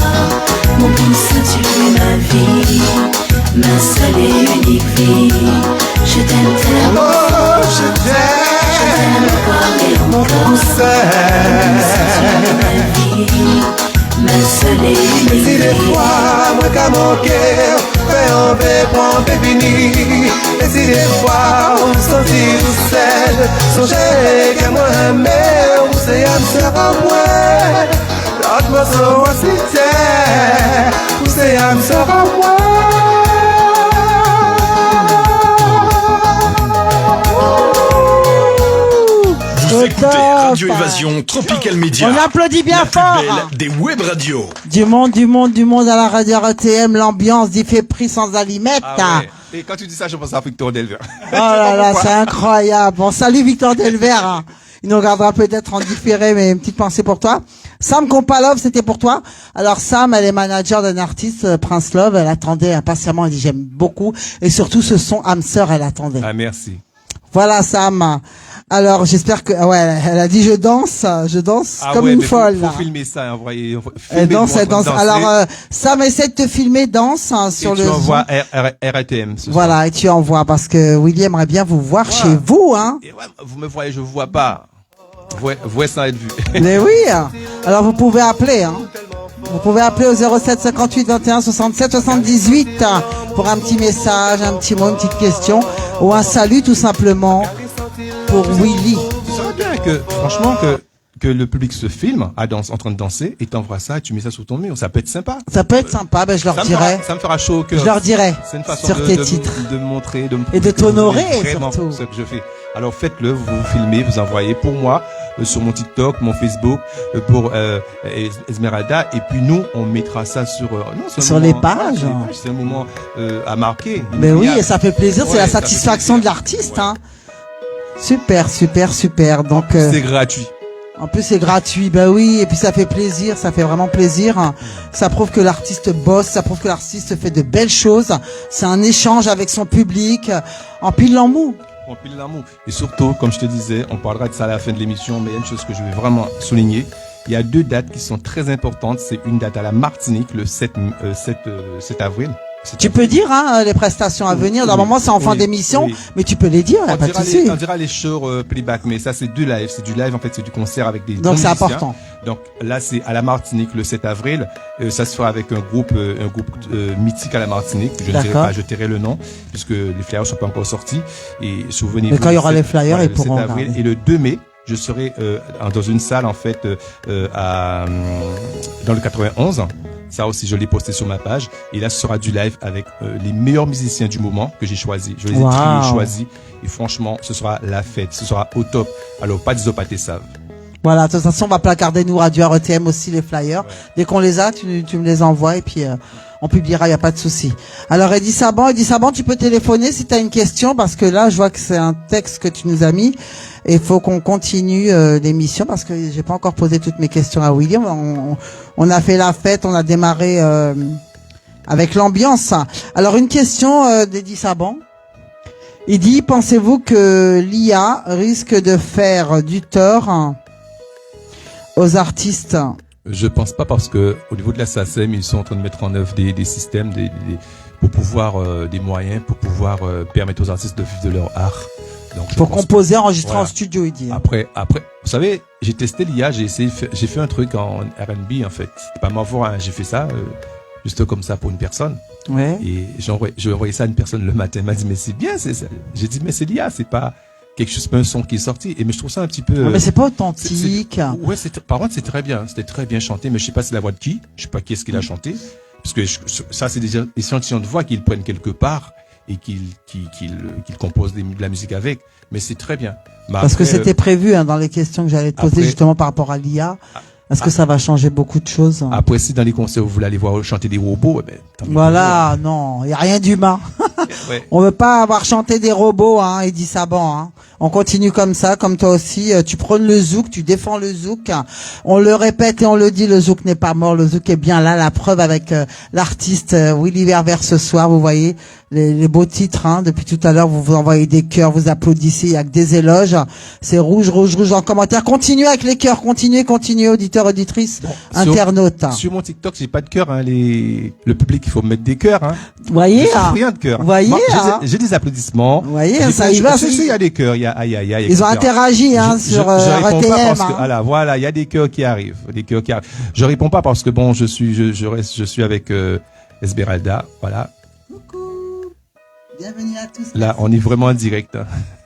S4: Mon poussin, tu es ma vie, ma seule et unique vie. Je t'aime tellement
S3: Oh,
S4: fort,
S3: je
S4: je
S3: t'aime.
S4: t'aime encore et
S3: Mon
S4: encore.
S3: poussin.
S4: Ma seule et
S3: Et
S4: unique
S3: si des
S4: vie.
S3: fois, moi qu'à manquer, fais enlever pour un peu venir. Et si des fois, on sentit tout seul, songez qu'à moi aimer, ou c'est à me faire à moi. L'autre morceau, c'était, ou c'est à me faire à moi.
S1: Vous
S2: Au
S1: écoutez
S2: top.
S1: Radio Évasion Tropical Média.
S2: On applaudit bien
S1: la plus
S2: fort.
S1: belle des web radios.
S2: Du monde à la radio RTM, l'ambiance d'y fait prix sans allimette.
S5: Ah ouais. Et quand tu dis ça, je pense à Victor Delver.
S2: Oh là là, c'est incroyable. Bon, salut Victor Delver. Hein. Il nous regardera peut-être en différé, mais une petite pensée pour toi. Sam Kompalov, c'était pour toi. Alors Sam, elle est manager d'un artiste, Prince Love. Elle attendait impatiemment. Elle dit j'aime beaucoup. Et surtout ce son âme sœur, elle attendait.
S5: Ah, merci.
S2: Voilà Sam. Alors j'espère que ouais, elle a dit je danse comme une
S5: mais
S2: folle.
S5: Faut
S2: là.
S5: filmer ça, envoyer.
S2: Elle danse. Alors Sam essaie de te filmer danse hein, sur
S5: et
S2: le.
S5: tu envoies
S2: Zoom.
S5: RATM.
S2: Voilà, et tu envoies parce que William aimerait bien vous voir
S5: Voilà.
S2: chez vous, hein.
S5: Et ouais, vous me voyez, je vous vois pas. Voyez sans être vu.
S2: Mais oui. Alors vous pouvez appeler, hein. Vous pouvez appeler au 07 58 21 67 78 pour un petit message, un petit mot, une petite question ou un salut tout simplement pour Willy.
S5: Tu saurais bien que, franchement, que le public se filme en train de danser et t'envoies ça et tu mets ça sur ton mur. Ça peut être sympa.
S2: Ça peut être sympa, ben je leur dirai.
S5: Ça me fera chaud au cœur.
S2: Je leur dirai
S5: C'est une façon
S2: sur
S5: de,
S2: tes
S5: de,
S2: titres.
S5: de me montrer, de me
S2: Et de
S5: prouver que vous
S2: t'honorer,
S5: aimez vraiment
S2: surtout.
S5: ce que je fais. Alors faites-le, vous filmez, vous envoyez pour moi sur mon TikTok, mon Facebook, pour Esmeralda, et puis nous on mettra ça sur
S2: Sur les pages.
S5: C'est un moment à marquer.
S2: Mais oui,
S5: inoubliable.
S2: et ça fait plaisir, c'est
S5: Ouais,
S2: la
S5: ça fait
S2: satisfaction
S5: plaisir.
S2: de l'artiste,
S5: Ouais.
S2: hein. Super. Donc
S5: C'est gratuit.
S2: En plus, c'est gratuit, bah oui, et puis ça fait plaisir, ça fait vraiment plaisir. Ça prouve que l'artiste bosse, ça prouve que l'artiste fait de belles choses. C'est un échange avec son public, en pile en mou.
S7: On pile l'amour. Et surtout, comme je te disais, on parlera de ça à la fin de l'émission, mais il y a une chose que je vais vraiment souligner. Il y a 2 dates qui sont très importantes. C'est une date à la Martinique, le 7 avril.
S2: Tu peux dire les prestations à venir. Normalement, c'est en fin d'émission, mais tu peux les dire, y a pas de souci.
S7: On dira les shows playback, mais ça c'est 2 lives. C'est du live, en fait, c'est du concert avec des
S2: Donc c'est important.
S7: Donc là, c'est à la Martinique le 7 avril. Ça se fera avec un groupe mythique à la Martinique. Je ne dirai pas, je tairai le nom, puisque les flyers sont pas encore sortis. Et souvenez-vous.
S2: Mais quand il y aura les flyers, ils pourront.
S7: Le 7 avril et le 2 mai. Je serai dans une salle en fait dans le 91. Ça aussi, je l'ai posté sur ma page. Et là, ce sera du live avec les meilleurs musiciens du moment que j'ai choisis. Je les ai triés, choisis. Et franchement, ce sera la fête. Ce sera au top. Alors, pas d'Isopaté Save.
S2: Voilà, de toute façon, on va placarder nous Radio RTM aussi les flyers. Ouais. Dès qu'on les a, tu me les envoies et puis on publiera, il n'y a pas de souci. Alors Eddie Saban, tu peux téléphoner si tu as une question parce que là, je vois que c'est un texte que tu nous as mis et il faut qu'on continue l'émission parce que j'ai pas encore posé toutes mes questions à William. On a fait la fête, on a démarré avec l'ambiance. Alors une question d'Eddie Saban. Il dit, pensez-vous que l'IA risque de faire du tort aux artistes?
S7: Je pense pas parce que au niveau de la SACEM, ils sont en train de mettre en œuvre des systèmes pour pouvoir des moyens pour pouvoir permettre aux artistes de vivre de leur art. Donc
S2: pour composer, enregistrer en studio, il dit.
S7: Après, vous savez, j'ai testé l'IA, j'ai fait un truc en R&B en fait. C'était pas ma voix, hein. J'ai fait ça juste comme ça pour une personne.
S2: Ouais.
S7: Et j'ai envoyé ça à une personne le matin. Elle m'a dit mais c'est bien, c'est ça. J'ai dit mais c'est l'IA, c'est pas quelque chose, un son qui est sorti. Mais je trouve ça un petit peu.
S2: Non, mais c'est pas authentique.
S7: Ouais, par contre, c'est très bien. C'était très bien chanté, mais je sais pas c'est la voix de qui. Je sais pas qui est-ce qu'il a chanté. Parce que ça, c'est des échantillons de voix qu'ils prennent quelque part et qu'ils composent de la musique avec. Mais c'est très bien. Mais
S2: parce que c'était prévu, dans les questions que j'allais te poser justement par rapport à l'IA. Est-ce que ça va changer beaucoup de choses?
S7: Après, si dans les concerts, vous voulez aller voir chanter des robots,
S2: voilà, non, il n'y a rien d'humain. Ouais. On veut pas avoir chanté des robots, Eddie Saban, On continue comme ça, comme toi aussi. Tu prônes le zouk, tu défends le zouk. On le répète et on le dit, le zouk n'est pas mort, le zouk est bien là. La preuve avec l'artiste Willy Verver ce soir, vous voyez les beaux titres. Depuis tout à l'heure, vous envoyez des cœurs, vous applaudissez, il y a que des éloges. C'est rouge, rouge, rouge en commentaire. Continuez avec les cœurs, continuez, auditeurs, auditrices, internautes.
S7: Sur mon TikTok, j'ai pas de cœur. Le public, il faut mettre des cœurs.
S2: Vous voyez,
S7: rien de cœur.
S2: Vous voyez,
S7: j'ai des applaudissements.
S2: Vous voyez, ça y va.
S7: Il y a des cœurs.
S2: Ils ont interagi sur RTM.
S7: Voilà, il y a des cœurs qui arrivent. Je réponds pas parce que bon, je suis avec Esmeralda. Voilà.
S2: Coucou. Bienvenue à tous.
S7: Là, on est vraiment en direct.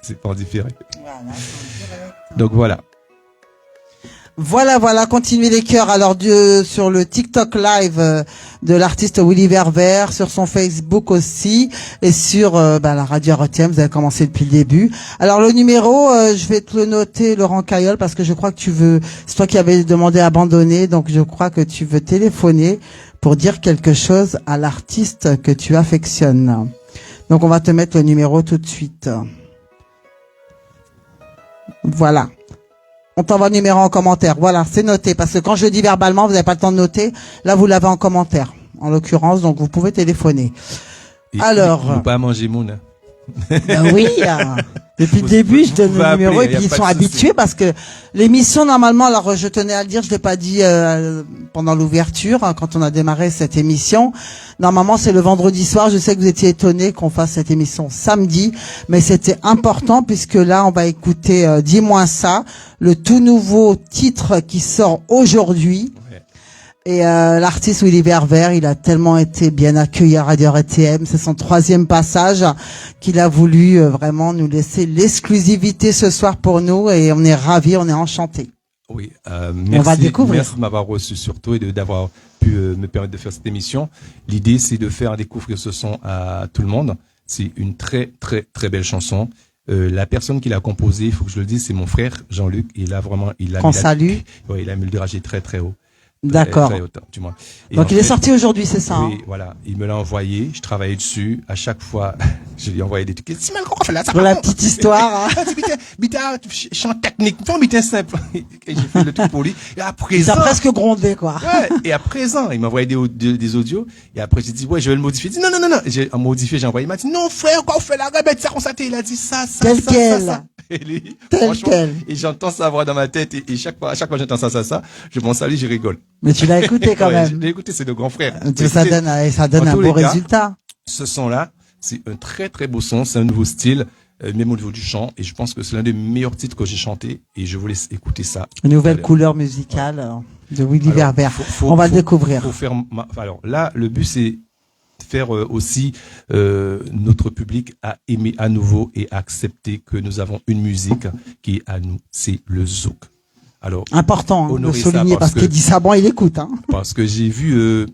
S7: C'est pas en différé.
S2: Voilà, c'est en direct.
S7: Donc voilà.
S2: Voilà, continuez les cœurs. Alors sur le TikTok live de l'artiste Willy Verver, sur son Facebook aussi, et sur la radio RTM, vous avez commencé depuis le début. Alors le numéro, je vais te le noter, Laurent Caillol, parce que je crois que c'est toi qui avais demandé à abandonner, donc je crois que tu veux téléphoner pour dire quelque chose à l'artiste que tu affectionnes. Donc on va te mettre le numéro tout de suite. Voilà. On t'envoie le numéro en commentaire. Voilà, c'est noté. Parce que quand je le dis verbalement, vous n'avez pas le temps de noter. Là, vous l'avez en commentaire, en l'occurrence. Donc, vous pouvez téléphoner. Alors.
S7: Vous pas manger Moon.
S2: Ben oui. Depuis le début, je donne le numéro et puis ils sont habitués parce que l'émission, normalement, alors je tenais à le dire, je l'ai pas dit pendant l'ouverture, quand on a démarré cette émission. Normalement, c'est le vendredi soir. Je sais que vous étiez étonnés qu'on fasse cette émission samedi, mais c'était important puisque là, on va écouter Dis-moi ça, le tout nouveau titre qui sort aujourd'hui. Et l'artiste Willy Verver, il a tellement été bien accueilli à Radio RTM. C'est son 3e passage qu'il a voulu vraiment nous laisser l'exclusivité ce soir pour nous. Et on est ravis, on est enchantés.
S7: Oui, merci,
S2: on va découvrir.
S7: Merci de m'avoir reçu surtout et d'avoir pu me permettre de faire cette émission. L'idée, c'est de faire découvrir ce son à tout le monde. C'est une très, très, très belle chanson. La personne qui l'a composée, il faut que je le dise, c'est mon frère Jean-Luc. Il a
S2: salue.
S7: Oui, il a mis le dragé très, très haut.
S2: D'accord. Donc il est sorti aujourd'hui, c'est ça?
S7: Oui, voilà. Il me l'a envoyé. Je travaillais dessus. À chaque fois, Je lui ai envoyé des trucs. C'est mal qu'on fait là, ça
S2: Pour la petite histoire.
S7: Ah, c'est chant technique, non, bitin simple. Et j'ai fait le truc pour lui. Et à
S2: Il
S7: présent.
S2: t'a presque grondé, quoi.
S7: Ouais, et à présent, il m'a envoyé des audios. Et après, j'ai dit, ouais, je vais le modifier. Il dit, non. Et j'ai modifié, j'ai envoyé. Il m'a dit, non, frère, quoi, on fait la rebête, ça, constaté. Il a dit ça.
S2: Tel quel.
S7: Ça. Et lui,
S2: Tel
S7: franchement,
S2: quel.
S7: et j'entends sa voix dans ma tête. Et chaque fois j'entends ça, je pense à lui, je rigole.
S2: Mais tu l'as écouté quand
S7: Ouais,
S2: même.
S7: je l'ai écouté, c'est le grand frère.
S2: Ça donne
S7: En
S2: un
S7: tous
S2: beau
S7: les cas,
S2: résultat.
S7: Ce son-là, c'est un très très beau son, c'est un nouveau style, même au niveau du chant, et je pense que c'est l'un des meilleurs titres que j'ai chanté, et je vous laisse écouter ça.
S2: Une nouvelle
S7: Alors,
S2: couleur musicale de Willy
S7: alors,
S2: Verber.
S7: faut-
S2: On va le
S7: faut-
S2: découvrir.
S7: faut faire alors là, le but c'est faire aussi notre public à aimer à nouveau et accepter que nous avons une musique qui est à nous, c'est le zouk. Alors,
S2: Important de
S7: honorer ça
S2: souligner parce
S7: que-
S2: qu'il dit ça, bon, il écoute. Hein.
S7: parce que j'ai vu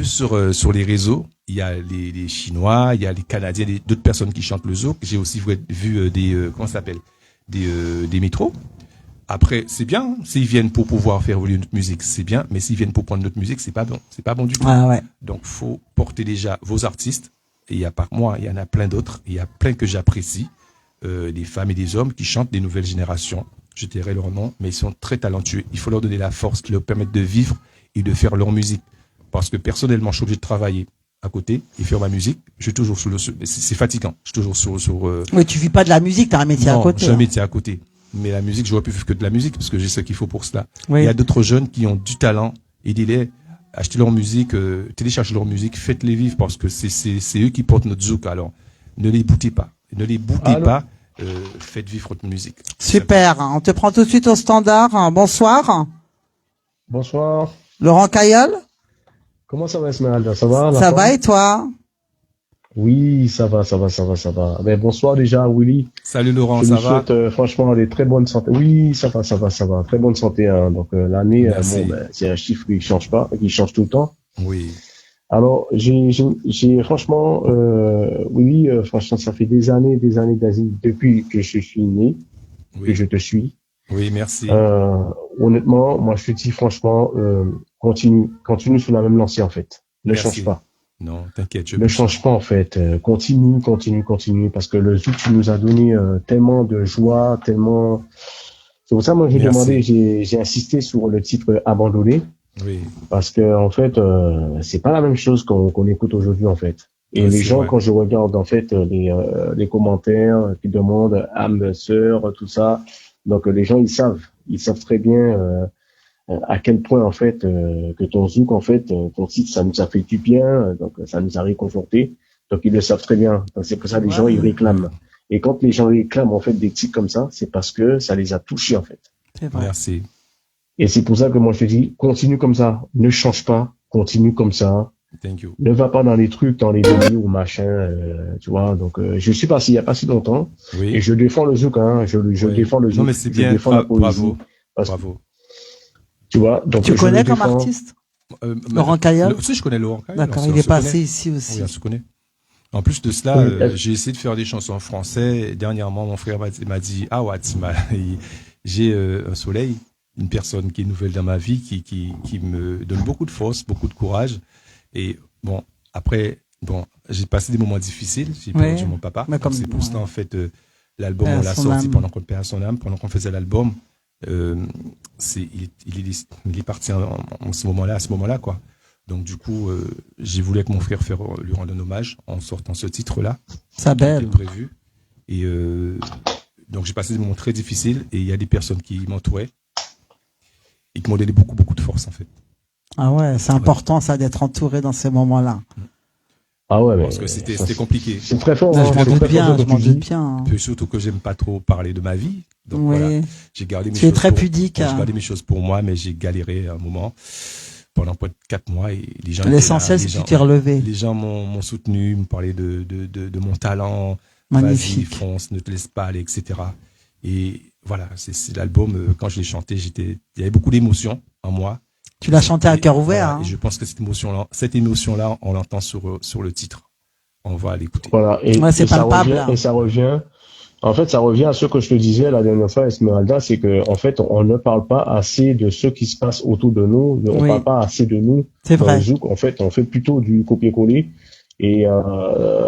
S7: sur les réseaux, il y a les Chinois, il y a les Canadiens, d'autres personnes qui chantent le zouk. J'ai aussi vu des comment ça s'appelle, des métros. Après, c'est bien, hein, s'ils viennent pour pouvoir faire évoluer notre musique, c'est bien, mais s'ils viennent pour prendre notre musique, c'est pas bon du tout.
S2: Ah ouais.
S7: Donc, faut porter déjà vos artistes. Et il y a pas que moi, il y en a plein d'autres. Il y a plein que j'apprécie, des femmes et des hommes qui chantent des nouvelles générations. Je dirais leur nom, mais ils sont très talentueux. Il faut leur donner la force qui leur permette de vivre et de faire leur musique. Parce que personnellement, je suis obligé de travailler à côté et faire ma musique. Je suis toujours c'est fatigant. Je suis toujours sur
S2: Oui, tu vis pas de la musique, t'as un métier
S7: non,
S2: à côté.
S7: j'ai un
S2: hein.
S7: métier à côté. Mais la musique, j'aurais pu vivre que de la musique parce que j'ai ce qu'il faut pour cela.
S2: Oui.
S7: Il y a d'autres jeunes qui ont du talent et dis-les, achetez leur musique, téléchargez leur musique, faites-les vivre parce que c'est eux qui portent notre zouk. Alors, ne les boutez pas. Ne les boutez
S8: Allô
S7: pas. Faites vivre votre musique.
S2: Super. On te prend tout de suite au standard. Bonsoir.
S8: Bonsoir.
S2: Laurent Caillol.
S8: Comment ça va, Esmeralda? Ça va? la
S2: Ça
S8: forme?
S2: va et toi?
S8: Oui, ça va. Ben, bonsoir déjà, Willy.
S7: Salut Laurent,
S8: Je
S7: ça
S8: nous
S7: va?
S8: souhaite franchement des très bonne santé. Oui, ça va. Très bonne santé. Hein. Donc l'année,
S7: Merci.
S8: c'est un chiffre qui change pas, qui change tout le temps.
S7: Oui.
S8: Alors, j'ai franchement, Willy, franchement, ça fait des années, depuis que je suis né, que
S7: Oui.
S8: je te suis.
S7: Oui, merci.
S8: Honnêtement, moi, je te dis franchement, continue sur la même lancée en fait. Ne
S7: Merci.
S8: change pas.
S7: Non, t'inquiète, je
S8: Ne change pas en fait. Continue, parce que le zouk, tu nous as donné tellement de joie, tellement. C'est pour ça, moi, j'ai
S7: Merci.
S8: demandé, j'ai insisté sur le titre Abandonné,
S7: Oui.
S8: parce que en fait, c'est pas la même chose qu'on écoute aujourd'hui en fait. Et
S7: Ouais,
S8: les
S7: c'est
S8: gens,
S7: vrai.
S8: quand je regarde en fait les commentaires qui demandent âme sœur, tout ça, donc les gens ils savent très bien à quel point en fait que ton zouk en fait ton titre ça nous a fait du bien, donc ça nous a réconforté, donc ils le savent très bien. Donc c'est pour ça que les gens ils réclament. Et quand les gens réclament en fait des titres comme ça, c'est parce que ça les a touchés en fait.
S2: C'est vrai.
S7: Merci.
S8: Et c'est pour ça que moi je te dis continue comme ça, ne change pas, continue comme ça.
S7: Thank you.
S8: Ne va pas dans les trucs, dans les délires ou machin, tu vois. Donc, je suis passé il y a pas si longtemps
S7: Oui.
S8: et je défends le zouk, hein. Je
S7: Oui.
S8: défends le zouk.
S7: Non, mais c'est
S8: Je
S7: bien.
S8: défends la poésie.
S7: Bravo.
S8: Parce-
S7: Bravo.
S8: Tu vois. Donc,
S2: Tu
S8: je
S2: connais
S8: le
S2: comme
S8: défends.
S2: artiste?
S7: Euh,
S2: Laurent Caillol?
S7: Si, je connais Laurent Caillol.
S2: D'accord,
S7: On
S2: il est
S7: se connaît.
S2: passé ici aussi.
S7: Oui, on se connaît. En plus de cela,
S8: Oui,
S7: j'ai essayé de faire des chansons en français. Dernièrement, mon frère m'a dit, ah ouais, j'ai un soleil, une personne qui est nouvelle dans ma vie, qui me donne beaucoup de force, beaucoup de courage. Et bon, après, j'ai passé des moments difficiles. J'ai
S2: Ouais.
S7: perdu mon papa.
S2: Mais
S7: Donc,
S2: comme-
S7: c'est pour
S2: ouais.
S7: cela, en fait, l'album,
S2: Paix à
S7: on l'a
S2: son
S7: sorti
S2: âme.
S7: pendant qu'on paie à son âme, pendant qu'on faisait l'album. Il est parti en ce moment-là, à ce moment-là, quoi. Donc, du coup, j'ai voulu avec mon frère lui rendre un hommage en sortant ce titre-là.
S2: Ça
S7: C'était
S2: belle.
S7: prévu. Et donc, j'ai passé des moments très difficiles et il y a des personnes qui m'entouraient et qui m'ont donné beaucoup, beaucoup de force, en fait.
S2: Ah ouais, c'est important ça d'être entouré dans ces moments-là.
S8: Ah ouais, mais
S7: Parce que c'était
S8: ça,
S7: compliqué.
S8: c'est très fort.
S2: Là,
S8: hein,
S2: je m'en
S8: c'est
S2: doute
S8: très
S2: bien,
S8: fort,
S2: je
S8: comme
S2: m'en
S8: tu
S2: doute
S8: dis.
S2: bien.
S7: Puis surtout que j'aime pas trop parler de ma vie. Donc
S2: Oui.
S7: voilà, j'ai gardé mes
S2: Tu es
S7: choses
S2: très
S7: pour-
S2: pudique.
S7: J'ai gardé mes choses pour moi, mais j'ai galéré un moment pendant près de 4 mois et les gens.
S2: L'essentiel,
S7: étaient
S2: c'est
S7: là,
S2: que tu t'es relevé.
S7: Les gens m'ont soutenu, me parlaient de mon talent.
S2: Magnifique.
S7: Vas-y, fonce, ne te laisse pas aller, etc. Et voilà, c'est l'album, quand je l'ai chanté, il y avait beaucoup d'émotions en moi.
S2: Tu l'as chanté à
S7: Et
S2: cœur ouvert.
S7: voilà,
S2: hein.
S7: Et je pense que cette émotion-là, on l'entend sur le titre. On va l'écouter.
S8: Voilà. Et,
S2: Ouais, c'est
S8: et ça
S2: palpable,
S8: revient,
S2: hein.
S8: et ça revient. En fait, ça revient à ce que je te disais la dernière fois, Esmeralda, c'est que, en fait, on ne parle pas assez de ce qui se passe autour de nous. On
S2: Oui.
S8: parle pas assez de nous.
S2: C'est
S8: Dans
S2: vrai.
S8: le zouk, en fait, on fait plutôt du copier-coller. Et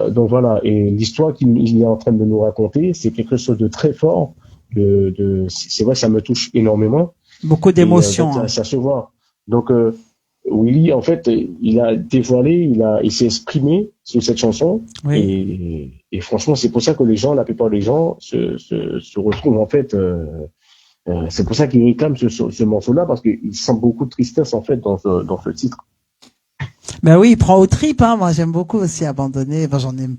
S8: donc voilà. Et l'histoire qu'il est en train de nous raconter, c'est quelque chose de très fort. C'est vrai, ça me touche énormément.
S2: Beaucoup d'émotions.
S8: Donc, ça se voit. Donc Willy, en fait, il a dévoilé, il s'est exprimé sur cette chanson.
S2: Oui.
S8: Et franchement, c'est pour ça que la plupart des gens se retrouvent en fait. C'est pour ça qu'ils réclament ce morceau-là, parce qu'ils sentent beaucoup de tristesse en fait dans ce titre.
S2: Ben oui, il prend aux tripes, hein. Moi, j'aime beaucoup aussi Abandonné. Ben, j'en aime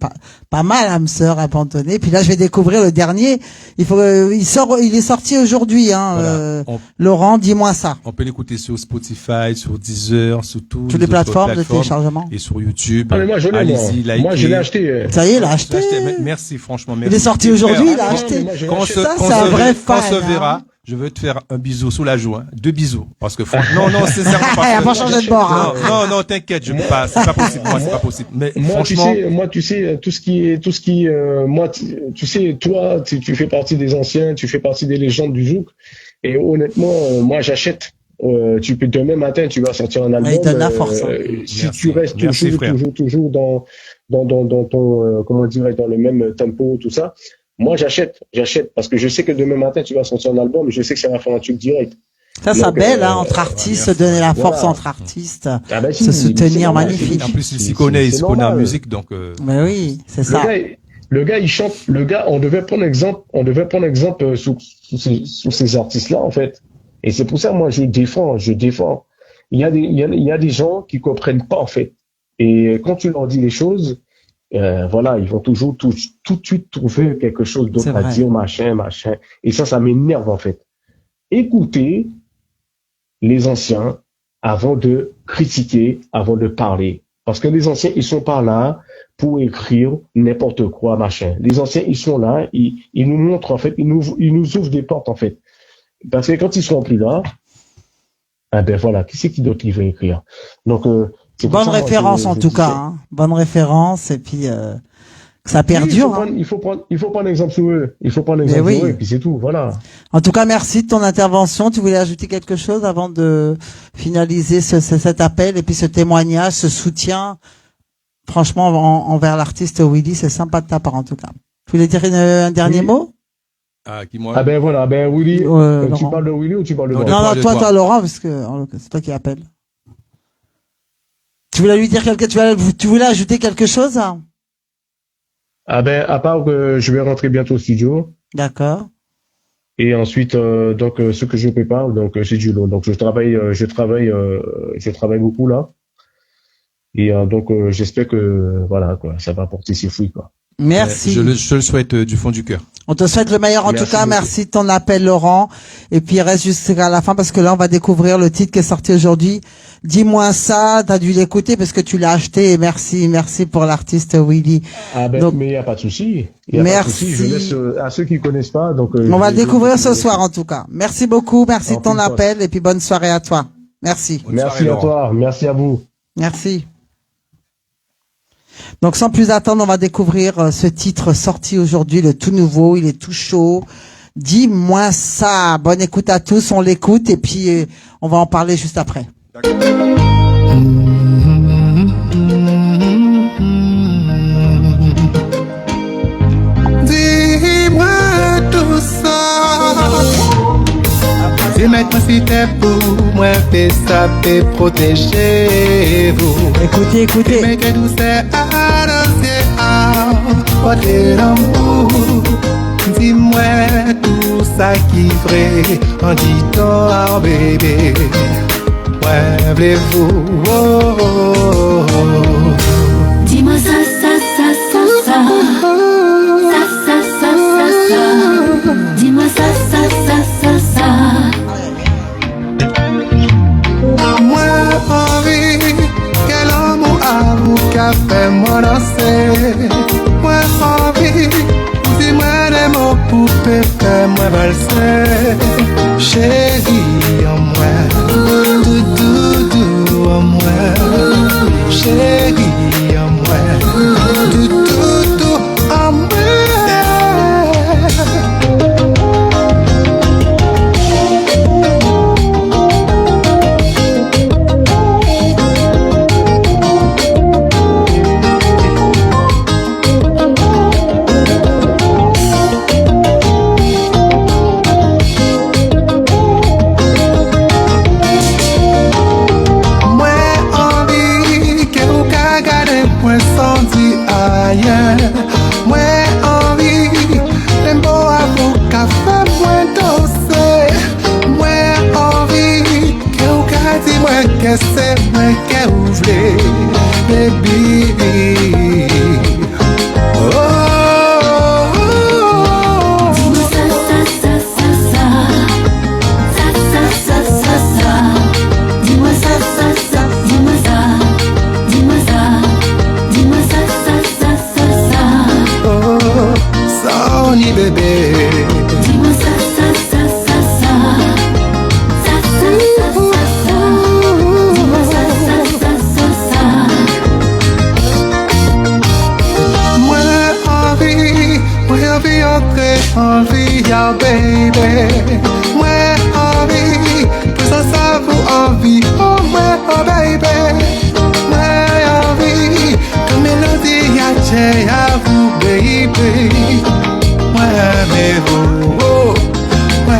S2: pas mal, âme sœur, Abandonné. Puis là, je vais découvrir le dernier. Il est sorti aujourd'hui, hein.
S7: Voilà.
S2: Laurent, dis-moi ça.
S7: On peut l'écouter sur Spotify, sur Deezer, sur
S2: toutes les plateformes de téléchargement.
S7: Et sur YouTube.
S8: Ah, mais moi, je l'ai, moi, je l'ai acheté.
S2: Ça y est, il l'a acheté.
S7: Merci, franchement, merci.
S2: Il est sorti aujourd'hui, il l'a acheté.
S7: Ça,
S2: c'est un vrai fan.
S7: Quand on se verra, je veux te faire un bisou sous la joue, hein. 2 bisous. Parce que, non, sincèrement,
S2: il a pas changé de bord, hein.
S7: Non, t'inquiète, je peux pas, c'est pas possible, moi, c'est pas possible. Mais,
S8: moi,
S7: franchement.
S8: tu sais, tout ce qui, moi, tu sais, toi, tu fais partie des anciens, tu fais partie des légendes du zouk. Et honnêtement, moi, j'achète. Tu peux, demain matin, tu vas sortir un album.
S2: Il donne la force, hein.
S8: Si tu restes toujours dans ton, comment dirais, dans le même tempo, tout ça. Moi, j'achète, parce que je sais que demain matin, tu vas sortir un album, et je sais que ça va faire un truc direct.
S2: Ça belle, hein, entre artistes, se donner la force entre artistes, se soutenir, magnifique.
S7: En plus, il s'y connaît en musique, donc,
S2: Mais oui, c'est ça.
S8: Le gars, il chante, on devait prendre exemple sous ces artistes-là, en fait. Et c'est pour ça, moi, je défends. Il y a des gens qui comprennent pas, en fait. Et quand tu leur dis les choses, voilà, ils vont toujours tout de suite trouver quelque chose d'autre à dire, machin. Et ça m'énerve, en fait. Écoutez les anciens avant de critiquer, avant de parler. Parce que les anciens, ils sont pas là pour écrire n'importe quoi, machin. Les anciens, ils sont là, ils nous montrent, en fait, ils nous ouvrent des portes, en fait. Parce que quand ils seront plus là, ben voilà, qui c'est qui d'autre qui veut écrire? Donc,
S2: bonne référence, en tout cas, hein. Bonne référence, et puis, que ça perdure.
S8: Oui, il faut prendre exemple sur eux. Il faut prendre exemple sur eux, et puis c'est tout, voilà.
S2: En tout cas, merci de ton intervention. Tu voulais ajouter quelque chose avant de finaliser cet appel, et puis ce témoignage, ce soutien, franchement, envers l'artiste Willy, c'est sympa de ta part, en tout cas. Tu voulais dire un dernier mot?
S7: Qui, moi?
S8: Ah ben voilà, Willy, tu parles de Willy ou tu parles de moi?
S2: Non, toi, Laurent, parce que c'est toi qui appelle. Tu voulais lui dire tu voulais ajouter quelque chose?
S8: Ah ben, à part que je vais rentrer bientôt au studio.
S2: D'accord.
S8: Et ensuite, donc, ce que je prépare, donc, c'est du lot. Donc, je travaille beaucoup là. Et donc, j'espère que, voilà, quoi, ça va porter ses fruits, quoi.
S2: Merci.
S7: Je le souhaite du fond du cœur.
S2: On te souhaite le meilleur en tout cas. Merci de ton appel, Laurent. Et puis reste jusqu'à la fin parce que là on va découvrir le titre qui est sorti aujourd'hui. Dis-moi ça, t'as dû l'écouter parce que tu l'as acheté. Et merci pour l'artiste Willy.
S8: Ah ben, donc, mais il y a pas de souci.
S2: Merci.
S8: Je laisse à ceux qui connaissent pas. Donc
S2: on va le découvrir ce soir en tout cas. Merci beaucoup, merci de ton appel et puis bonne soirée à toi. Merci.
S8: Merci à toi, merci à vous.
S2: Merci. Donc sans plus attendre, on va découvrir ce titre sorti aujourd'hui, le tout nouveau, il est tout chaud. Dis-moi ça. Bonne écoute à tous, on l'écoute et puis on va en parler juste après.
S5: Dis-moi tout ça. Si maintenant c'était pour moi, fais ça, fais protéger vous.
S2: Écoutez.
S5: Mais que tout c'est à danser, porter l'amour. Dis-moi tout ça qui vrai, en dit-on, bébé. Ouais, voulez-vous, oh, oh, oh.
S4: Dis-moi ça. Dis-moi ça.
S5: Moi envie, quel amour à vous qu'a fait moi danser. Moi envie, dis-moi des mots pour faire moi valser. Chérie en moi, tout en moi. Chérie en moi, tout en moi.
S3: bébé.
S4: Dis-moi ça, ça, ça, ça, ça. Ça, ça, ça, ça, ça. Dis-moi ça, ça, ça, ça, ça.
S3: Moi envie entrer en vie, oh baby. Moi envie, tout ça ça vous envie, oh moi, oh baby. Moi envie, comme mélodie y'a à vous baby. Moi aimez-vous, oh, moi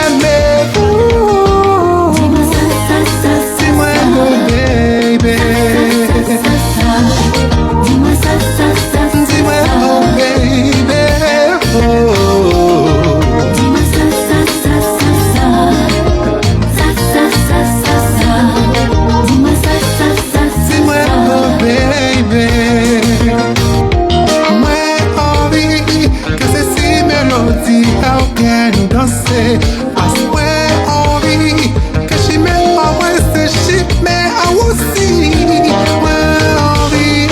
S3: aimez-vous.
S4: Dis-moi ça, ça, ça, ça,
S3: Dis-moi
S4: ça.
S3: mon baby.
S4: Ça, ça, ça. Dis-moi ça, ça, ça, ça,
S3: Dis-moi
S4: ça.
S3: mon baby, oh.
S4: Dis-moi ça, ça, ça, ça, ça. Ça, ça, ça, ça, ça. Dis-moi ça, ça, ça, ça,
S3: Dis-moi
S4: ça.
S3: mon baby. Moi envie que c'est si mélodie auquel nous danser. Parce que moi envie que j'y mets en moi c'est j'y mets en aussi. Moi envie.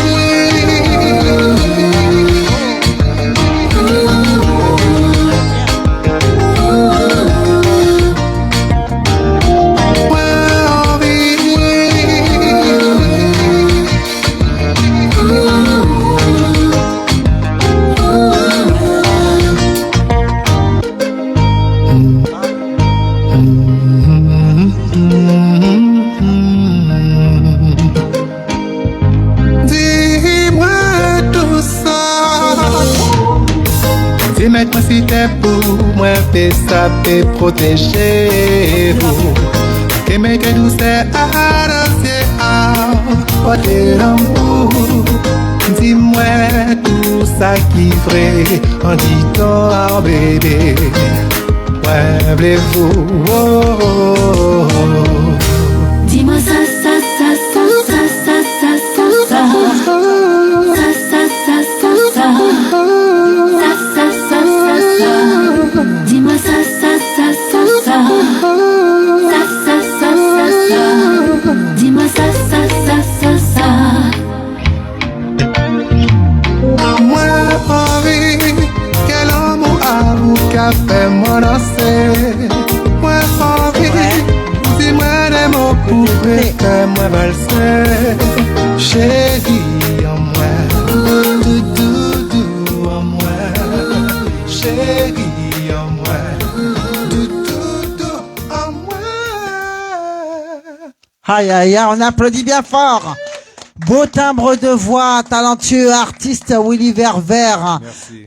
S3: Moi dis-moi tout ça. Dis-moi si t'es pour moi, fais ça, t'es protégé. Que me que douce à danser à côté d'amour. Dis-moi tout ça qui vrai en disant oh bébé. Ouais, voulez-vous oh, oh, oh.
S4: Dis-moi ça, ça, ça, ça, ça, ça, ça, ça, ça. Ça, ça, ça, ça, ça. Ça, ça, ça, ça, ça. Dis-moi ça, ça, ça, ça, ça. Ça, ça, ça, ça, ça. Dis-moi ça, ça, ça, ça, ça.
S3: Moi envie, quel amour à vous qu'a fait moi danser. Moi envie, dis-moi des mots pour faire moi valser. Chérie en moi, doudou en moi. Chérie en moi, doudou en moi.
S2: Aïe, aïe, aïe, on applaudit bien fort. Beau timbre de voix, talentueux artiste Willy Ververt.
S7: Merci.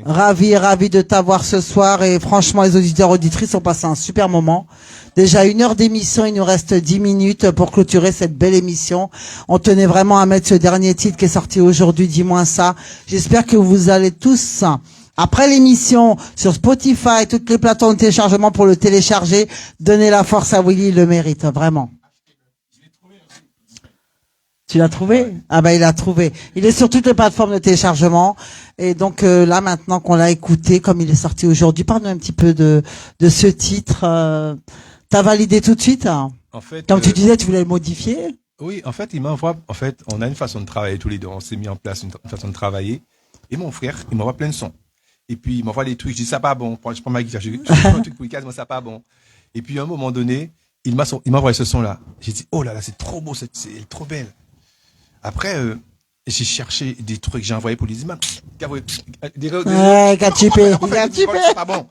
S2: Ravi de t'avoir ce soir et franchement les auditeurs auditrices ont passé un super moment. Déjà 1 heure d'émission, il nous reste 10 minutes pour clôturer cette belle émission. On tenait vraiment à mettre ce dernier titre qui est sorti aujourd'hui, dis-moi ça. J'espère que vous allez tous, après l'émission, sur Spotify, toutes les plateformes de téléchargement pour le télécharger, donner la force à Willy, il le mérite, vraiment. Tu l'as trouvé? Ah bah il l'a trouvé. Il est sur toutes les plateformes de téléchargement. Et donc là maintenant qu'on l'a écouté, comme il est sorti aujourd'hui, parle-nous un petit peu de ce titre. T'as validé tout de suite hein?
S7: En fait,
S2: Comme tu disais, tu voulais le modifier?
S7: oui, en fait, il m'envoie. En fait, on a une façon de travailler tous les deux. On s'est mis en place une façon de travailler. Et mon frère, il m'envoie plein de sons. Et puis il m'envoie des trucs. Je dis ça pas bon. Je prends ma guitare. Je prends un truc pour moi ça pas bon. Et puis à un moment donné, il m'a envoyé ce son là. J'ai dit oh là là, c'est trop beau, c'est trop belle. Après, j'ai cherché des trucs, j'ai envoyé pour les images.
S2: Ouais, gâchipé.
S7: C'est pas bon.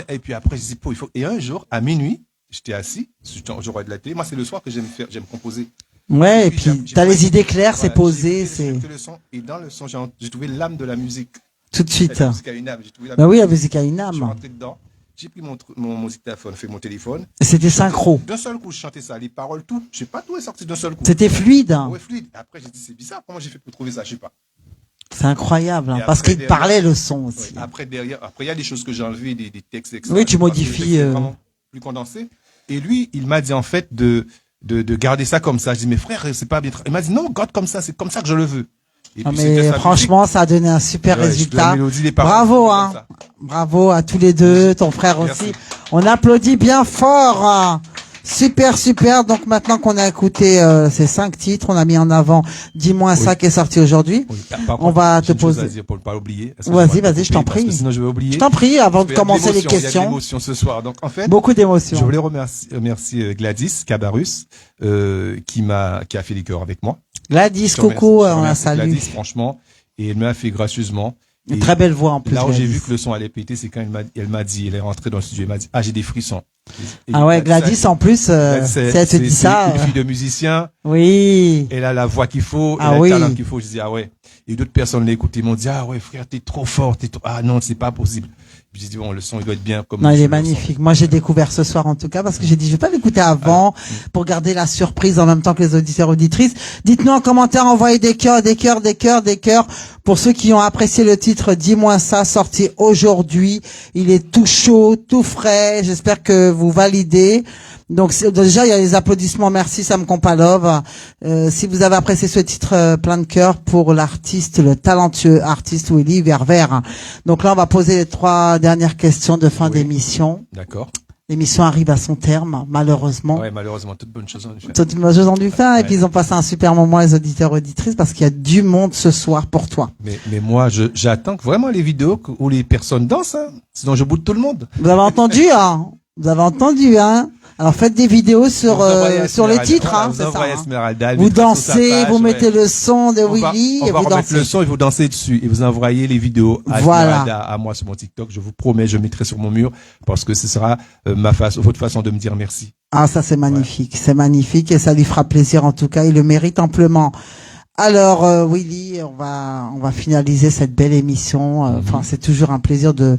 S7: Et puis après, je dis, il faut. Et un jour, à minuit, j'étais assis, je regarde la télé. Moi, c'est le soir que j'aime composer.
S2: Ouais, et puis t'as les idées claires, c'est posé, c'est.
S7: Le son, et dans le son, j'ai trouvé l'âme de la musique.
S2: Tout de suite.
S7: La musique a une âme. J'ai trouvé
S2: Bah oui, la musique a une
S7: Je suis
S2: âme.
S7: rentré dedans. J'ai pris mon dictaphone, fait mon téléphone.
S2: C'était synchro.
S7: D'un seul coup, je chantais ça, les paroles, tout. Je sais pas, tout est sorti d'un seul coup.
S2: C'était fluide.
S7: Ouais, fluide. Après, j'ai dit, c'est bizarre. Comment j'ai fait pour trouver ça? Je sais pas.
S2: C'est incroyable, hein,
S7: Et
S2: parce
S7: après,
S2: qu'il parlait le son aussi.
S7: Ouais, après, il y a des choses que j'ai enlevées, des textes, etc.
S2: Oui, tu
S7: Parce que
S2: modifies,
S7: le texte est vraiment plus condensé. Et lui, il m'a dit, en fait, de garder ça comme ça. Je dis, mais frère, c'est pas bien. Il m'a dit, non, garde comme ça, c'est comme ça que je le veux. Et
S2: Ah,
S7: puis, c'était
S2: mais
S7: sa
S2: franchement, ça a donné un super
S7: musique. Ouais,
S2: résultat.
S7: la mélodie, les paroles,
S2: Bravo,
S7: comme
S2: hein.
S7: ça.
S2: Bravo à tous les deux, ton frère
S7: Merci.
S2: aussi. On applaudit bien fort. Super, super. Donc maintenant qu'on a écouté ces 5 titres, on a mis en avant Dis-moi ça qui est sorti aujourd'hui.
S7: Oui. Par
S2: On
S7: contre,
S2: va
S7: j'ai
S2: te
S7: une chose
S2: poser.
S7: à dire pour ne pas oublier.
S2: Vas-y, je t'en
S7: Parce que
S2: prie.
S7: sinon je vais oublier.
S2: Je t'en prie, avant de
S7: Il y a
S2: commencer les
S7: l'émotion, il y a de
S2: questions.
S7: l'émotion ce soir. Donc en fait,
S2: Beaucoup
S7: je
S2: d'émotions.
S7: voulais remercier Gladys Cabarus qui a fait les chœurs avec moi.
S2: Gladys,
S7: Je te remercie.
S2: coucou,
S7: Je te
S2: on la
S7: remercie,
S2: salue.
S7: Gladys, franchement, et elle m'a fait gracieusement.
S2: Une
S7: Et
S2: très belle voix en plus.
S7: là où j'ai
S2: Gladys.
S7: vu que le son allait péter, c'est quand elle m'a dit, elle est rentrée dans le studio, elle m'a dit, j'ai des frissons. Et
S2: Ah ouais, Gladys en plus, si elle te dit ça.
S7: C'est une fille de musicien.
S2: Oui.
S7: Elle a la voix qu'il faut, elle
S2: Ah
S7: a le
S2: oui.
S7: talent qu'il faut. Je dis, ah ouais. Et d'autres personnes l'écoutaient, ils m'ont dit, ah ouais, frère, t'es trop fort, ah non, c'est pas possible. Puis j'ai dit, bon, le son, il doit être bien comme
S2: Non, il
S7: je
S2: est
S7: le
S2: magnifique. Moi, j'ai découvert ce soir, en tout cas, parce que j'ai dit, je vais pas l'écouter avant, pour garder la surprise en même temps que les auditeurs auditrices. Dites-nous en commentaire, envoyez des cœurs, des cœurs, des cœurs, des cœurs. Pour ceux qui ont apprécié le titre, Dis-moi ça, sorti aujourd'hui. Il est tout chaud, tout frais. J'espère que vous validez. Donc déjà il y a les applaudissements, merci Sam Kompalov. Si vous avez apprécié ce titre, plein de cœur pour l'artiste, le talentueux artiste Willy Ververs. Donc là on va poser les 3 dernières questions de fin d'émission.
S7: D'accord.
S2: L'émission arrive à son terme, malheureusement.
S7: Ouais, malheureusement, toute bonne chose en effet.
S2: Toutes les choses ont dû faire, et
S7: Ouais.
S2: puis ils ont passé un super moment les auditeurs auditrices parce qu'il y a du monde ce soir pour toi.
S7: Mais moi, j'attends que vraiment les vidéos où les personnes dansent, hein. Sinon je boude tout le monde.
S2: Vous avez entendu, hein? Vous avez entendu, hein? Alors faites des vidéos sur les titres, hein, c'est ça. Hein. Vous dansez, vous mettez le son de Willy et
S7: on va
S2: vous
S7: remettre
S2: dansez.
S7: le son et vous dansez dessus et vous envoyez les vidéos à
S2: Voilà.
S7: Esmeralda, à moi sur mon TikTok. Je vous promets, je mettrai sur mon mur parce que ce sera votre façon de me dire merci.
S2: Ah, ça c'est magnifique, c'est magnifique et ça lui fera plaisir en tout cas, il le mérite amplement. Alors Willy, on va finaliser cette belle émission. Enfin, c'est toujours un plaisir de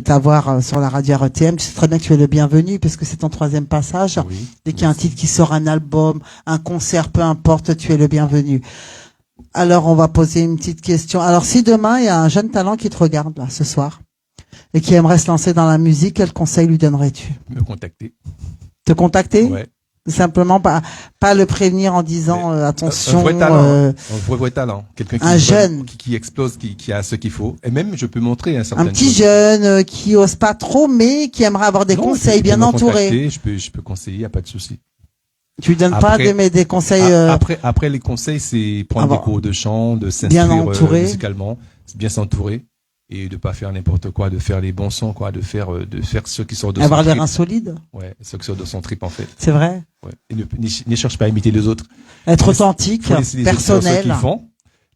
S2: t'avoir sur la radio RTM. Tu sais très bien que tu es le bienvenu parce que c'est ton 3e passage.
S7: Oui.
S2: Dès qu'il y a un titre qui sort, un album, un concert, peu importe, tu es le bienvenu. Alors, on va poser une petite question. Alors, si demain, il y a un jeune talent qui te regarde, là, ce soir, et qui aimerait se lancer dans la musique, quel conseil lui donnerais-tu?
S7: Me contacter.
S2: Te contacter?
S7: Ouais.
S2: Simplement, pas le prévenir en disant, attention,
S7: Un vrai talent. Un vrai talent. Quelqu'un
S2: un jeune.
S7: qui explose, qui a ce qu'il faut. Et même, je peux montrer un certain
S2: un petit jeune qui ose pas trop, mais qui aimerait avoir des conseils bien entourés.
S7: Je peux conseiller, y a pas de souci.
S2: Tu lui donnes pas des conseils,
S7: Après les conseils, c'est prendre des cours de chant, de
S2: bien
S7: s'instruire
S2: entouré.
S7: musicalement, bien s'entourer et de pas faire n'importe quoi, de faire les bons sons, quoi, de faire ce qui sort de
S2: avoir
S7: son
S2: l'air
S7: trip.
S2: insolide.
S7: Ouais, ce qui sort de son trip en fait.
S2: C'est vrai.
S7: Ouais. Et ne cherche pas à imiter les autres.
S2: Être authentique,
S7: Faut laisser les autres faire
S2: personnel.
S7: ce qu'ils font.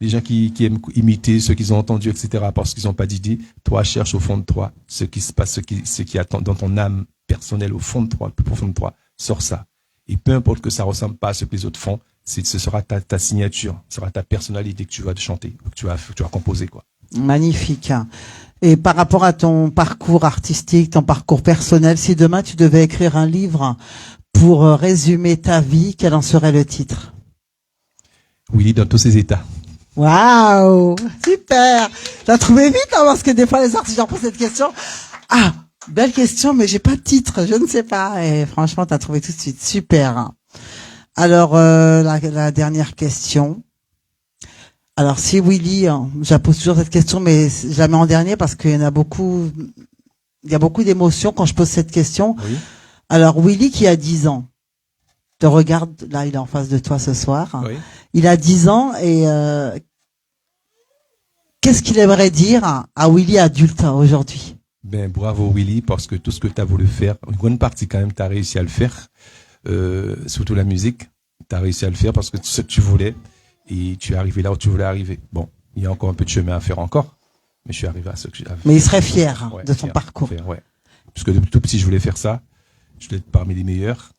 S7: Les gens qui aiment imiter ceux qu'ils ont entendus, etc., parce qu'ils n'ont pas d'idée. Toi, cherche au fond de toi ce qui se passe, ce qui attend dans ton âme personnelle, au fond de toi, le plus profond de toi. Sors ça. Et peu importe que ça ressemble pas à ce que les autres font, ce sera ta signature, ce sera ta personnalité que tu vas chanter, que tu vas composer, quoi.
S2: Magnifique. Et par rapport à ton parcours artistique, ton parcours personnel, si demain tu devais écrire un livre pour résumer ta vie, quel en serait le titre?
S7: Willy dans tous ses états.
S2: Waouh, super. T'as trouvé vite, hein, parce que des fois les artistes leur posent cette question. Ah, belle question, mais j'ai pas de titre, je ne sais pas. Et franchement, t'as trouvé tout de suite, super. Alors la dernière question. Alors si Willy, je pose toujours cette question, mais je la mets en dernier parce qu'il y en a beaucoup. Il y a beaucoup d'émotions quand je pose cette question.
S7: Oui.
S2: Alors Willy qui a 10 ans te regarde, là il est en face de toi ce soir.
S7: Oui.
S2: Il a 10 ans et qu'est-ce qu'il aimerait dire à Willy adulte aujourd'hui?
S7: Ben bravo Willy, parce que tout ce que tu as voulu faire, une bonne partie quand même, tu as réussi à le faire. Surtout la musique, tu as réussi à le faire parce que ce que tu voulais et tu es arrivé là où tu voulais arriver. Bon, il y a encore un peu de chemin à faire encore, mais je suis arrivé à ce que j'ai.
S2: Mais il serait fier de son parcours.
S7: Fier, ouais. Parce que depuis tout petit, je voulais faire ça. Je voulais être parmi les meilleurs.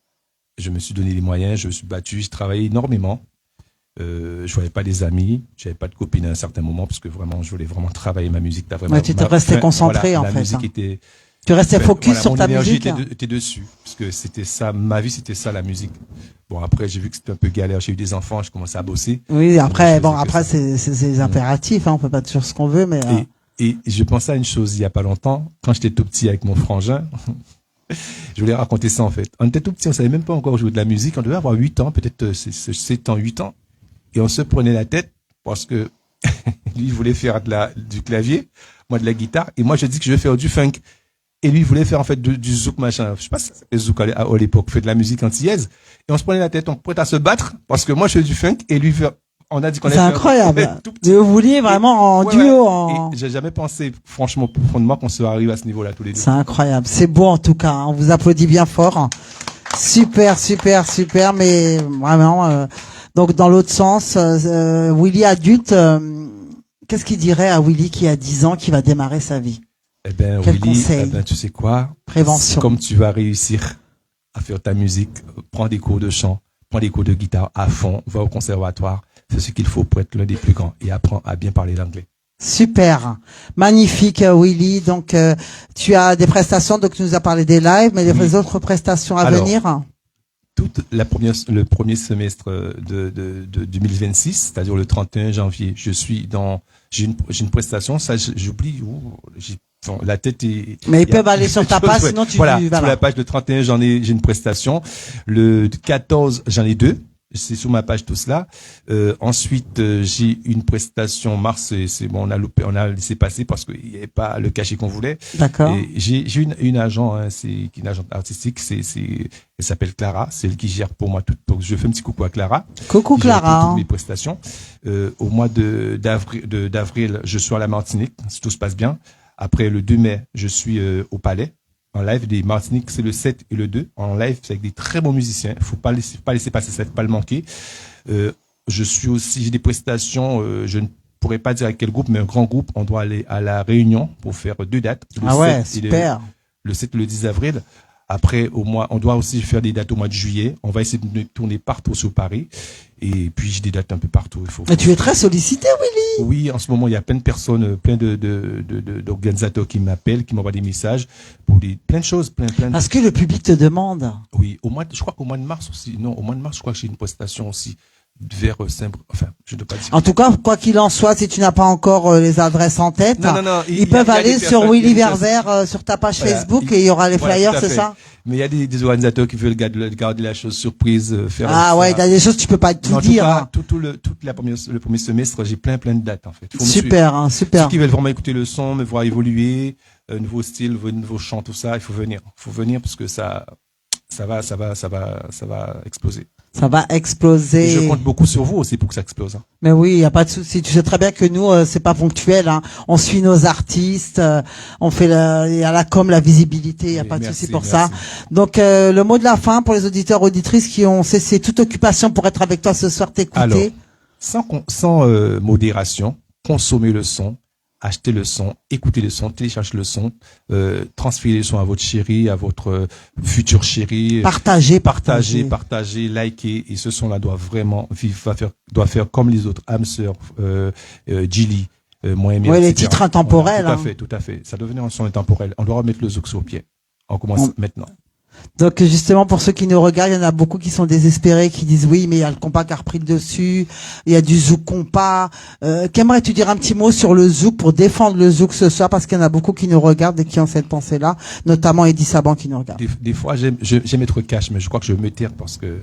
S7: Je me suis donné les moyens, je me suis battu, j'ai travaillé énormément. Je voyais pas des amis, j'avais pas de copine à un certain moment parce que vraiment, je voulais vraiment travailler ma musique.
S2: Ouais, tu t'es resté concentré
S7: voilà,
S2: en
S7: la
S2: fait.
S7: musique était.
S2: Tu restais focus
S7: voilà,
S2: sur ta musique.
S7: Mon énergie était dessus parce que c'était ça, ma vie c'était ça la musique. Bon après j'ai vu que c'était un peu galère, j'ai eu des enfants, j'ai commencé à bosser.
S2: Oui, après
S7: Donc,
S2: après c'est impératif, hein, on peut pas toujours ce qu'on veut, mais.
S7: Et je pensais à une chose il y a pas longtemps, quand j'étais tout petit avec mon frangin. Je voulais raconter ça en fait. On était tout petit, on savait même pas encore jouer de la musique. On devait avoir 8 ans, peut-être 7 ans, 8 ans. Et on se prenait la tête parce que lui, il voulait faire du clavier, moi de la guitare. Et moi, je dis que je vais faire du funk. et lui il voulait faire en fait du zouk machin. Je sais pas si ça s'appelait zouk à l'époque, fait de la musique antillaise. Et on se prenait la tête, on prêt à se battre parce que moi je fais du funk et lui on a dit qu'on
S2: C'est incroyable.
S7: tout petit.
S2: Vous vouliez vraiment en
S7: Ouais,
S2: duo,
S7: ouais.
S2: en...
S7: Et j'ai jamais pensé, franchement, profondément, qu'on serait arrivé à ce niveau-là tous les deux.
S2: C'est incroyable. C'est beau en tout cas. On vous applaudit bien fort. Super, super, super. Mais vraiment, donc dans l'autre sens, Willy adulte, qu'est-ce qu'il dirait à Willy qui a 10 ans, qui va démarrer sa vie?
S7: Eh ben,
S2: Quel
S7: Willy,
S2: conseil?
S7: eh ben, tu sais quoi?
S2: Prévention.
S7: Comme tu vas réussir à faire ta musique, prends des cours de chant, prends des cours de guitare à fond, va au conservatoire, fais ce qu'il faut pour être l'un des plus grands et apprends à bien parler l'anglais.
S2: Super, magnifique Willy. Donc tu as des prestations, donc tu nous as parlé des lives, mais des autres prestations à
S7: Alors,
S2: venir.
S7: Le premier semestre de 2026, c'est-à-dire le 31 janvier, j'ai une prestation, ça j'oublie, la tête est...
S2: Mais ils peuvent aller sur ta page, sinon tu...
S7: Voilà, sur la page de 31, j'ai une prestation. Le 14, j'en ai 2. C'est sur ma page tout cela. Ensuite, j'ai une prestation mars, c'est bon, on a laissé passer parce qu'il n'y avait pas le cachet qu'on voulait.
S2: D'accord.
S7: Et j'ai une agent, hein, c'est une agente artistique, elle s'appelle Clara, c'est elle qui gère pour moi donc je fais un petit coucou à Clara.
S2: Coucou
S7: Qui gère
S2: Clara.
S7: toutes mes prestations. Au mois d'avril, je suis à la Martinique, si tout se passe bien. Après le 2 mai, je suis au Palais. En live des Martiniques, c'est le 7 et le 2. En live, c'est avec des très bons musiciens. Faut pas laisser passer ça, faut pas le manquer. J'ai des prestations, je ne pourrais pas dire avec quel groupe, mais un grand groupe. On doit aller à La Réunion pour faire 2 dates.
S2: Super.
S7: Le 7 et le 10 avril. Après, on doit aussi faire des dates au mois de juillet. On va essayer de tourner partout sur Paris. Et puis, j'ai des dates un peu partout.
S2: Mais tu es très sollicité, Willy.
S7: Oui, en ce moment, il y a plein de personnes, plein d'organisateurs qui m'appellent, qui m'envoient des messages pour plein de choses, plein.
S2: Parce que le public te demande.
S7: Oui, je crois qu'au mois de mars aussi. Non, au mois de mars, je crois que j'ai une prestation aussi vers je ne dois pas dire.
S2: En tout cas, quoi qu'il en soit, si tu n'as pas encore les adresses en tête,
S7: non,
S2: ils peuvent aller sur Willy Verver sur ta page Facebook et il y aura les flyers, c'est ça?
S7: Mais il y a des organisateurs qui veulent garder la chose surprise, faire.
S2: Ouais, il y a des choses tu peux pas tout dire.
S7: Le premier semestre, j'ai plein de dates en fait.
S2: Super.
S7: Ceux qui veulent vraiment écouter le son, me voir évoluer, nouveau style, nouveau chant, tout ça, il faut venir. Faut venir parce que ça va exploser.
S2: Ça va exploser.
S7: Et je compte beaucoup sur vous aussi pour que ça explose. Hein.
S2: Mais oui, il y a pas de souci. Tu sais très bien que nous, c'est pas ponctuel. Hein. On suit nos artistes, on fait il y a la com, la visibilité. Il y a pas de souci pour ça. Donc le mot de la fin pour les auditeurs auditrices qui ont cessé toute occupation pour être avec toi ce soir, t'écouter.
S7: Alors, sans modération, consommer le son. Achetez le son, écoutez le son, téléchargez le son, transférez le son à votre chéri, à votre futur chéri.
S2: Partagez,
S7: likez. Et ce son-là doit vraiment doit faire comme les autres, âme sœur, Gilly, moi aimé.
S2: Ouais, les titres intemporels.
S7: Voilà, tout à fait. Ça doit devenir un son intemporel. On doit remettre le zouk sur pied. On commence maintenant.
S2: Donc justement pour ceux qui nous regardent, il y en a beaucoup qui sont désespérés, qui disent oui mais il y a le compas qui a repris le dessus, il y a du zouk compas. Qu'aimerais-tu dire un petit mot sur le zouk pour défendre le zouk ce soir, parce qu'il y en a beaucoup qui nous regardent et qui ont cette pensée-là, notamment Eddie Saban qui nous regarde.
S7: Des fois j'aime être cash, mais je crois que je vais me taire parce que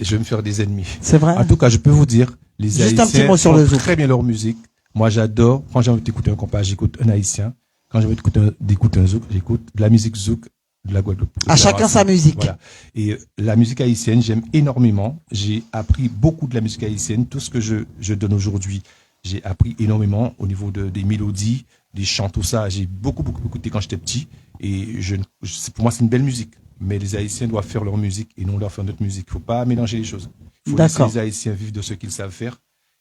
S7: je vais me faire des ennemis.
S2: C'est vrai.
S7: En tout cas, je peux vous dire, les Haïtiens font très bien leur musique. Moi j'adore, quand j'ai envie d'écouter un compas, j'écoute un Haïtien. Quand j'ai envie d'écouter un zouk, j'écoute de la musique zouk de la Guadeloupe.
S2: À chacun sa musique.
S7: Voilà. Et la musique haïtienne, j'aime énormément. J'ai appris beaucoup de la musique haïtienne. Tout ce que je donne aujourd'hui, j'ai appris énormément au niveau des mélodies, des chants, tout ça. J'ai beaucoup écouté quand j'étais petit. Et pour moi, c'est une belle musique. Mais les Haïtiens doivent faire leur musique et non leur faire notre musique. Il ne faut pas mélanger les choses. Il faut laisser les Haïtiens vivre de ce qu'ils savent faire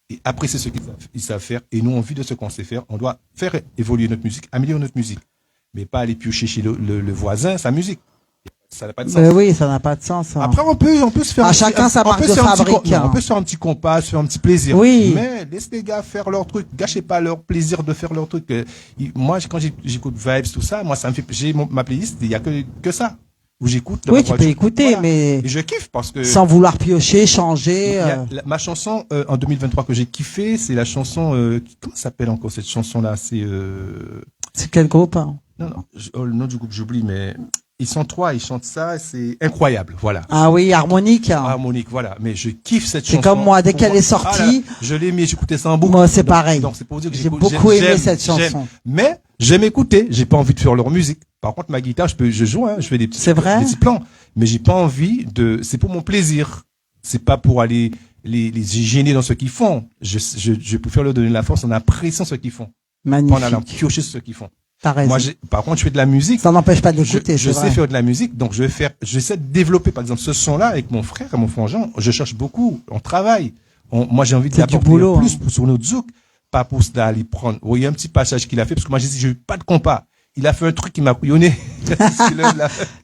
S7: et apprécier ce qu'ils savent faire. Et nous, on vit de ce qu'on sait faire. On doit faire évoluer notre musique, améliorer notre musique. Mais pas aller piocher chez le voisin sa musique. Ça n'a pas de sens.
S2: Oui, ça n'a pas de sens. Hein.
S7: Après, on peut se faire
S2: chacun sa marque de fabrique.
S7: On peut se faire un petit compas, se faire un petit plaisir.
S2: Oui.
S7: Mais laisse les gars faire leur truc. Gâchez pas leur plaisir de faire leur truc. Moi, quand j'écoute Vibes, tout ça, moi, ça me fait, j'ai ma playlist, il y a que ça. Où j'écoute.
S2: Oui, tu peux écouter, voilà. Mais.
S7: Et je kiffe parce que.
S2: Sans vouloir piocher, changer.
S7: Ma chanson, en 2023 que j'ai kiffé, c'est la chanson, comment s'appelle encore cette chanson-là? C'est
S2: quel groupe, hein?
S7: Non, le nom du groupe, j'oublie, mais Ils sont 3, ils chantent ça, c'est incroyable, voilà.
S2: Ah oui, harmonique.
S7: Harmonique, voilà. Mais je kiffe cette chanson.
S2: C'est comme moi, dès
S7: Pour
S2: qu'elle
S7: moi-
S2: est sortie.
S7: Ah là, je l'ai mis, j'écoutais ça en boucle.
S2: Moi, c'est
S7: Donc-
S2: pareil.
S7: Donc c'est pour dire que
S2: J'ai beaucoup aimé cette chanson.
S7: Mais j'aime écouter, j'ai pas envie de faire leur musique. Par contre, ma guitare, je joue, hein, je fais des petits,
S2: C'est vrai
S7: des petits plans. Mais j'ai pas envie c'est pour mon plaisir. C'est pas pour aller les gêner dans ce qu'ils font. Je préfère leur donner la force en appréciant ce qu'ils font. Pas en allant
S2: Magnifique.
S7: piocher ce qu'ils font.
S2: T'as raison.
S7: Moi, par contre, je fais de la musique.
S2: Ça n'empêche pas d'écouter,
S7: Je
S2: c'est vrai.
S7: sais faire de la musique, donc j'essaie de développer, par exemple, ce son-là avec mon frère et mon frangin. Je cherche beaucoup, on travaille. Moi, j'ai envie de
S2: C'est du
S7: l'apporter
S2: boulot,
S7: plus
S2: hein.
S7: sur notre zouk, pas pour d'aller prendre. Vous voyez un petit passage qu'il a fait, parce que moi, j'ai dit, j'ai eu pas de compas. Il a fait un truc qui m'a couillonné.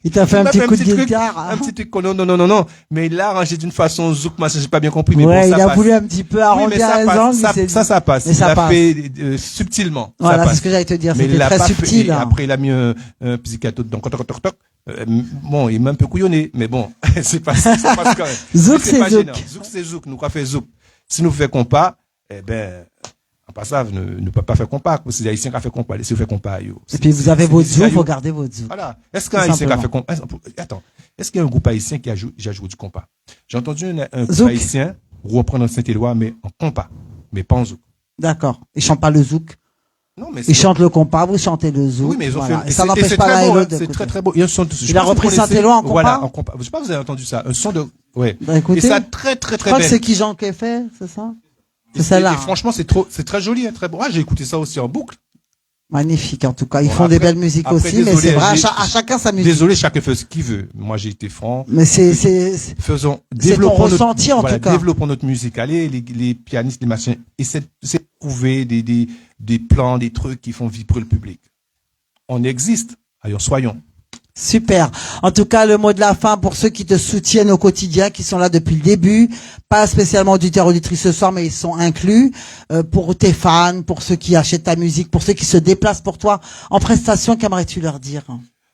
S2: Il t'a fait un
S7: m'a
S2: petit coup de
S7: truc,
S2: guitare.
S7: un petit truc, non. Mais il l'a arrangé d'une façon zouk, moi, j'ai pas bien compris, mais
S2: Ouais,
S7: bon, ça
S2: il a
S7: passe.
S2: voulu un petit peu
S7: Oui, mais
S2: arrondir
S7: ça
S2: les
S7: passe,
S2: angles.
S7: ça passe.
S2: Mais
S7: Il
S2: ça
S7: l'a
S2: passe.
S7: fait subtilement.
S2: Voilà,
S7: ça
S2: c'est
S7: passe.
S2: ce que j'allais te dire.
S7: Mais il
S2: C'était
S7: l'a
S2: très
S7: pas fait.
S2: subtil.
S7: Et
S2: hein.
S7: après, il a mis un pizzicato dedans. Bon, il m'a un peu couillonné, mais bon, c'est pas ça passe quand même.
S2: Zouk,
S7: Mais
S2: c'est
S7: pas
S2: zouk.
S7: gênant. Zouk, c'est zouk. Nous, quoi fait zouk. Si nous fait compas, eh ben, en passant, ne peut pas faire compas. C'est les Haïtiens qui ont fait compas. Laissez-vous faire compas, yo.
S2: Et puis vous avez votre zouk, vous gardez votre zouk.
S7: Voilà. Est-ce qu'un Haïtien qui a fait compas, attends. Est-ce qu'il y a un groupe haïtien qui a joué du compas? J'ai entendu un groupe
S2: Zouk.
S7: haïtien reprendre Saint-Éloi, mais en compas. Mais pas en zouk.
S2: D'accord. Ils chantent pas le zouk.
S7: Non, mais
S2: Ils chantent le compas, vous chantez le zouk.
S7: Oui, mais ils ont
S2: voilà.
S7: fait.
S2: Et ça
S7: et
S2: n'empêche
S7: c'est
S2: pas
S7: très
S2: l'un et
S7: beau,
S2: l'autre.
S7: hein, c'est
S2: d'écouter.
S7: très très beau. Il y a un son
S2: Il a repris Saint-Éloi en compas.
S7: Voilà, en compas. Je sais pas, vous avez entendu ça. Un son de. Ouais.
S2: Bah, écoutez.
S7: Et ça très très
S2: Je
S7: très
S2: crois que
S7: belle.
S2: c'est qui Jean qui fait, c'est ça? C'est
S7: Et
S2: celle-là.
S7: franchement, c'est très joli, hein, très beau. Ah, j'ai écouté ça aussi en boucle.
S2: Magnifique, en tout cas. Ils
S7: Bon,
S2: font des
S7: après-
S2: belles musiques
S7: après,
S2: aussi, mais
S7: désolé,
S2: c'est vrai, à
S7: j'ai-
S2: chacun sa musique.
S7: Désolé, chacun fait ce qu'il veut. Moi, j'ai été franc.
S2: Mais c'est,
S7: Faisons,
S2: c'est ton
S7: développons
S2: ressenti, en
S7: voilà,
S2: tout cas.
S7: développons notre musique. Allez, les pianistes, les machins, essaient de trouver des plans, des trucs qui font vibrer le public. On existe. Allons, soyons.
S2: Super. En tout cas, le mot de la fin pour ceux qui te soutiennent au quotidien, qui sont là depuis le début, pas spécialement auditeurs auditrices ce soir, mais ils sont inclus. Pour tes fans, pour ceux qui achètent ta musique, pour ceux qui se déplacent pour toi en prestation, qu'aimerais-tu leur dire?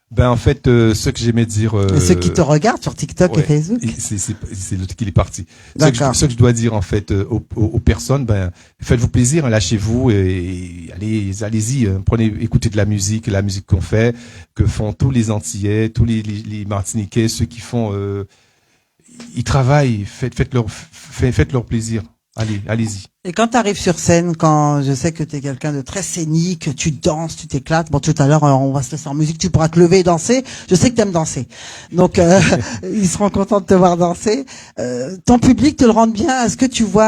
S7: Ben, en fait, ce que j'aimais dire,
S2: Et ceux qui te regardent sur TikTok et
S7: ouais,
S2: Facebook.
S7: c'est l'autre qui est parti.
S2: D'accord.
S7: Ce que je dois dire en fait aux personnes, ben faites-vous plaisir, hein, lâchez-vous et allez-y, écoutez de la musique qu'on fait, que font tous les Antillais, tous les Martiniquais, ceux qui font, ils travaillent, faites leur plaisir. Allez-y.
S2: Et quand tu arrives sur scène, quand je sais que tu es quelqu'un de très scénique, tu danses, tu t'éclates. Bon, tout à l'heure, on va se laisser en musique, tu pourras te lever et danser. Je sais que tu aimes danser. Donc, ils seront contents de te voir danser. Ton public te le rend bien. Est-ce que tu vois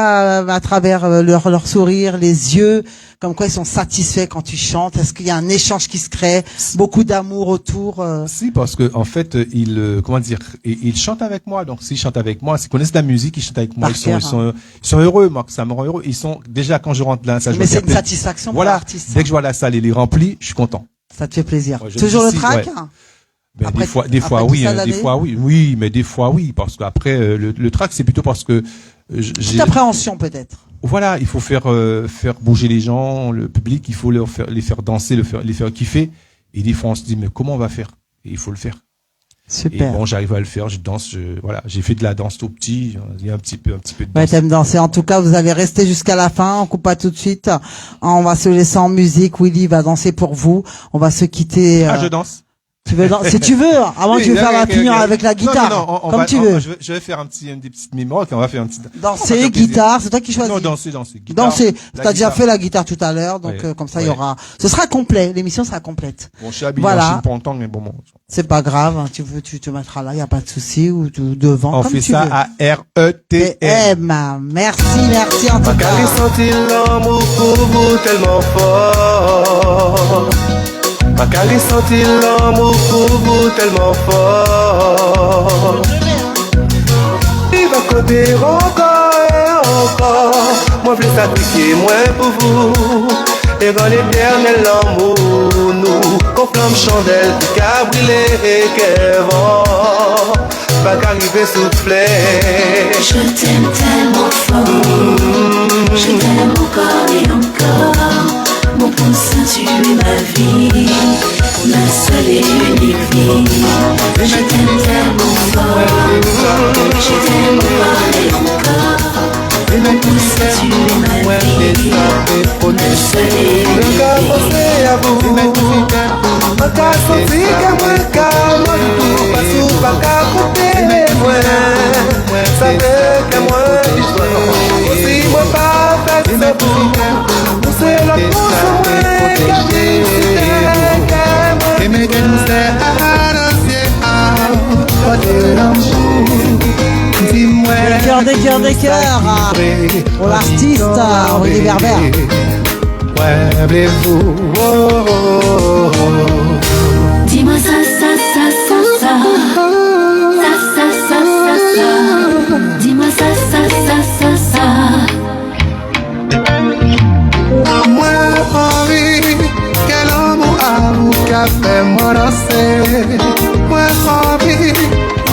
S2: à travers leur sourire, les yeux, comme quoi ils sont satisfaits quand tu chantes? Est-ce qu'il y a un échange qui se crée? Beaucoup d'amour autour?
S7: Si, parce que en fait, ils chantent avec moi. Donc, s'ils chantent avec moi, s'ils connaissent la musique, ils chantent avec moi.
S2: Par cœur,
S7: Ils sont heureux. Moi, ça me rend heureux. Ils sont déjà quand je rentre là, ça.
S2: Mais c'est une satisfaction pour
S7: Voilà.
S2: l'artiste.
S7: Dès que je vois la salle et les remplie, je suis content.
S2: Ça te fait plaisir.
S7: Ouais, je
S2: Toujours
S7: dis
S2: le
S7: si,
S2: track?
S7: ouais. Ben,
S2: Après-
S7: des fois
S2: après
S7: oui,
S2: tout ça
S7: des
S2: d'année
S7: fois oui, mais des fois oui, parce qu'après le track c'est plutôt parce que
S2: Petite appréhension peut-être.
S7: voilà, il faut faire bouger les gens, le public, il faut les faire danser, les faire kiffer. Et des fois on se dit mais comment on va faire? Et il faut le faire.
S2: Super.
S7: Et bon, j'arrive à le faire, je danse, voilà, j'ai fait de la danse tout petit, il y a un petit peu de
S2: Ouais,
S7: danse.
S2: t'aimes danser. En tout cas, vous allez rester jusqu'à la fin. On coupe pas tout de suite. On va se laisser en musique. Willy va danser pour vous. On va se quitter.
S7: Ah, je danse.
S2: Tu veux si tu veux. Avant
S7: Oui,
S2: tu veux faire la
S7: ok,
S2: finir
S7: ok.
S2: avec la guitare.
S7: Non,
S2: comme tu veux.
S7: Je vais faire des petites mémoires, on va faire un petit. on va
S2: Danser,
S7: faire plaisir.
S2: guitare. C'est toi qui choisis.
S7: Non, danser. Guitare,
S2: Danser.
S7: la
S2: T'as déjà
S7: guitare.
S2: fait la guitare tout à l'heure, donc
S7: Ouais.
S2: comme ça il y
S7: Ouais.
S2: aura. Ce sera complet. L'émission sera complète.
S7: Bon, je suis habillé
S2: Voilà.
S7: en Chine pour longtemps, mais bon.
S2: C'est pas grave. Hein. Tu te mettras là. Y a pas de souci ou devant.
S7: On
S2: comme
S7: fait
S2: tu
S7: ça
S2: veux.
S7: à RETM.
S2: Merci en tout
S3: Ma
S2: cas.
S3: cari senti l'amour pour vous tellement fort. Ma cari senti l'amour pour vous tellement fort. Il va côté encore et encore. Moi plus sacrifier, moins pour vous. Et dans l'éternel l'amour, nous, qu'on flamme chandelle, qu'à brûler et qu'à vent. Pas qu'arriver souffler.
S4: Je t'aime tellement fort, je t'aime encore et encore. Mon poussin, tu es ma vie, ma seule et unique vie. Je t'aime tellement fort, je t'aime encore et encore. Mon poussin, tu es ma vie, ma seule et unique vie.
S3: à vous. An ka senti ke mwen ka mwen tou pasou pa ka kote mwen Sa fe ke mwen dijwe Osi mwen pa fet se pou Ou se lot moun se mwen ka visite ke mwen E me gen se arosye Pote l'amjou
S2: Des cœurs pour l'artiste Olivier Berbère.
S4: Dis-moi ça, ça, ça, ça, ça. Ça, ça, ça, ça, ça. Dis-moi ça, ça, ça, ça, ça.
S3: Moi, envie, quel amour a vous qu'a fait moi danser. Moi, envie,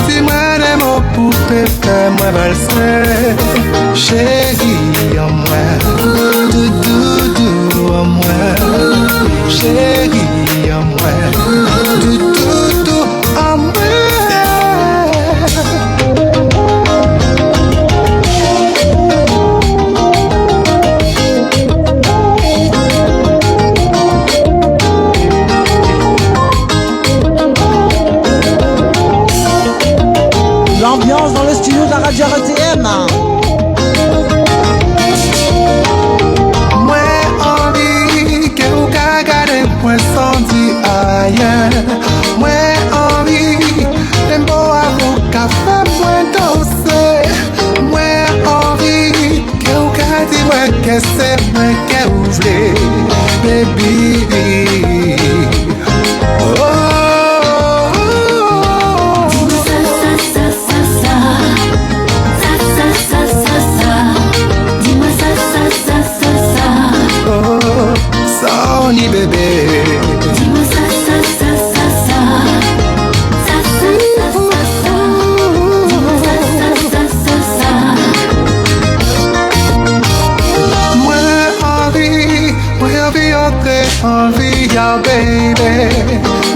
S3: dis-moi des mots pour te faire moi valser. Chérie, en moi, doudou, en moi. Chérie, en moi, doudou, en moi.
S2: L'ambiance dans le studio de la radio RTM.
S3: Moi envie que vous gardez point sans dire ailleurs. Moi envie les mots à vous café moins danser. Moi envie que vous gardez moi que c'est moi que vous voulez, baby. Sony bébé.
S4: Dis-moi ça, ça, ça, ça, ça. Ça, ça, ça, ça, ça. Dis-moi ça, ça, ça, ça, ça.
S3: Moi envie entrer en vie, oh baby.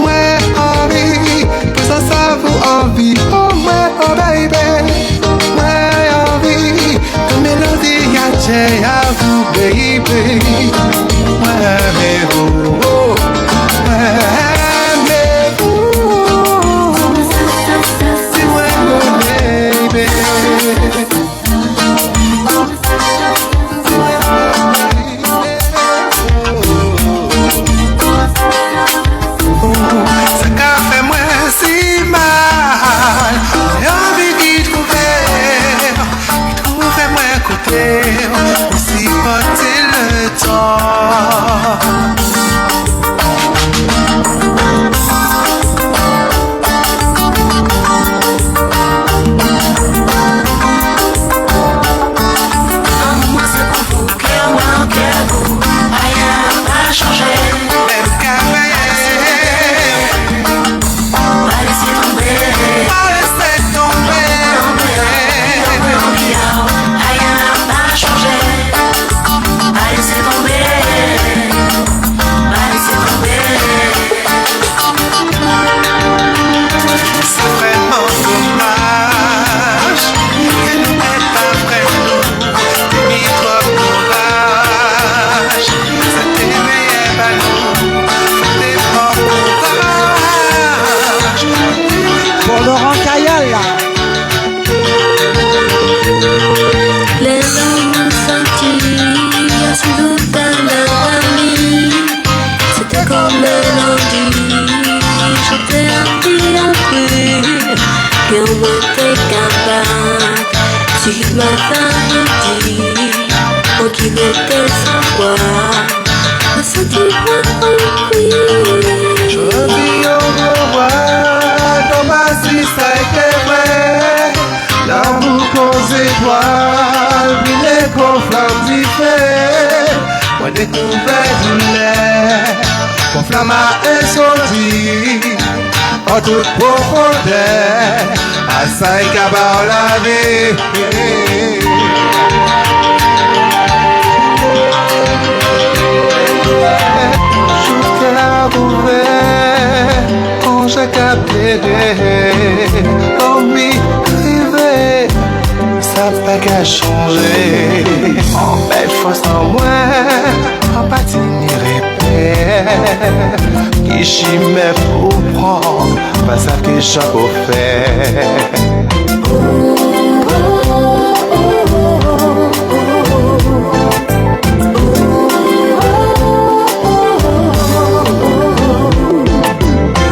S3: Moi envie, que ça vous envie, oh moi, oh baby. Moi envie, que mélodie y'a à vous, baby. Aussi porter le temps.
S4: Tu m'as dit, moi qui n'étais savoir, me sentir compris.
S3: Je vis au revoir, dans ma triste est vrai. L'amour qu'aux étoiles, brûlé qu'aux flammes d'hiver. Moi découvert du lait, qu'on flamme à incendie, en toute profondeur, à Saïkaba la vie. Jusqu'à la ouvert, quand j'ai capté, comme m'y privé, ça fait qu'à changer. En belle force en moi, en pâtis ni répète. Qui chimè pour prendre, pas ça que j'en peux faire.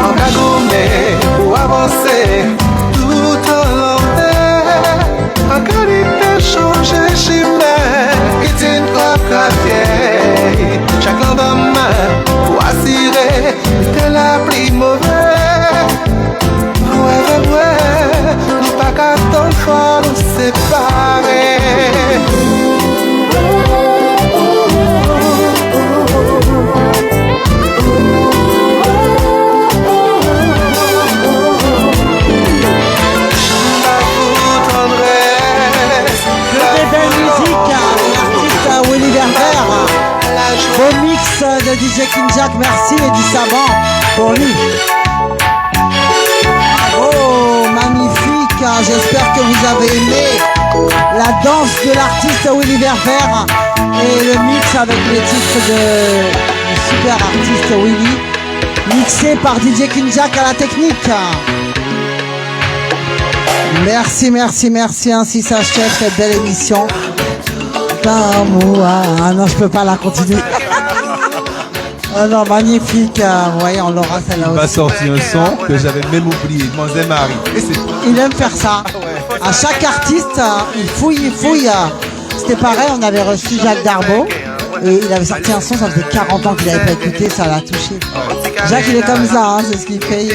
S3: En cagoumé pour avancer tout en l'envers. En qualité changer chimè, qui t'ine la vieille. Chaque lendemain pour assurer que la pluie mauvaise. Ouais, nous pas qu'à tant fois nous séparer.
S2: Beau mix de DJ King Jack, merci et du savant pour lui. Oh, magnifique, j'espère que vous avez aimé la danse de l'artiste Willy Verver et le mix avec les titres du super artiste Willy, mixé par DJ King Jack à la technique. Merci, merci, merci, ainsi s'achève cette belle émission. Ah non, je peux pas la continuer. Oh non, magnifique. Vous voyez, on l'aura celle-là aussi.
S7: Il m'a sorti un son que j'avais même oublié, Mademoiselle Marie. Et c'est...
S2: Il aime faire ça. À chaque artiste, il fouille. C'était pareil, on avait reçu Jacques Darbo. Et il avait sorti un son, ça faisait 40 ans qu'il n'avait pas écouté, ça l'a touché. Jacques, il est comme ça, hein, c'est ce qu'il fait.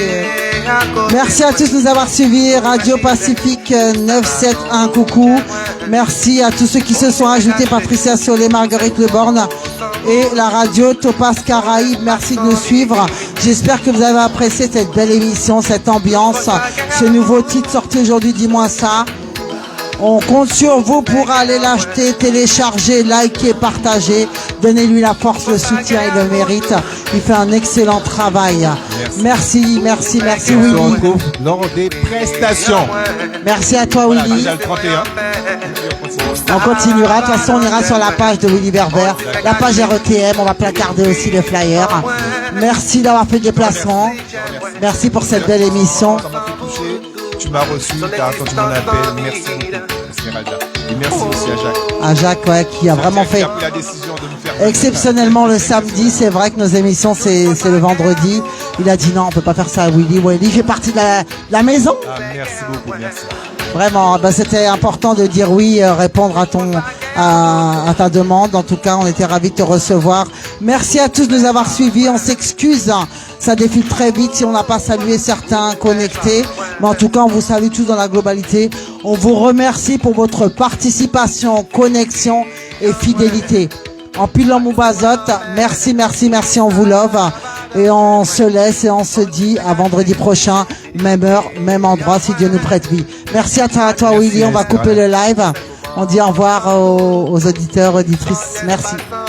S2: Merci à tous de nous avoir suivis. Radio Pacifique 971, coucou. Merci à tous ceux qui se sont ajoutés, Patricia Solé, Marguerite Leborne et la radio Topaz Caraïbes. Merci de nous suivre. J'espère que vous avez apprécié cette belle émission, cette ambiance, ce nouveau titre sorti aujourd'hui, dis-moi ça. On compte sur vous pour aller l'acheter, télécharger, liker, partager. Donnez-lui la force, le soutien, il le mérite. Il fait un excellent travail. Merci Willy.
S7: On se retrouve lors des prestations.
S2: Merci à toi Willy.
S7: Déjà le 31.
S2: On continuera, de toute façon on ira sur la page de Willy Verver, la page RETM, on va placarder aussi les flyers. Merci d'avoir fait le déplacement. Merci pour cette belle émission.
S7: Ça m'a fait toucher. Tu m'as reçu, tu as entendu mon appel. Merci beaucoup, Esmeralda. Et merci aussi à Jacques.
S2: À Jacques, ouais, qui a vraiment fait
S7: Qui a pris la décision de nous faire
S2: exceptionnellement le samedi. C'est vrai que nos émissions, c'est le vendredi. Il a dit non, on peut pas faire ça à Willy. Willy fait partie de la maison.
S7: Ah, merci beaucoup, merci.
S2: Vraiment, c'était important de dire oui, répondre à ta demande. En tout cas, on était ravis de te recevoir. Merci à tous de nous avoir suivis. On s'excuse, ça défile très vite si on n'a pas salué certains connectés. Mais en tout cas, on vous salue tous dans la globalité. On vous remercie pour votre participation, connexion et fidélité. En pilant Moubazot, merci, on vous love. Et on se laisse et on se dit à vendredi prochain, même heure, même endroit, si Dieu nous prête vie. Merci à toi Willy, on va couper le live. On dit au revoir aux auditeurs, auditrices. Merci.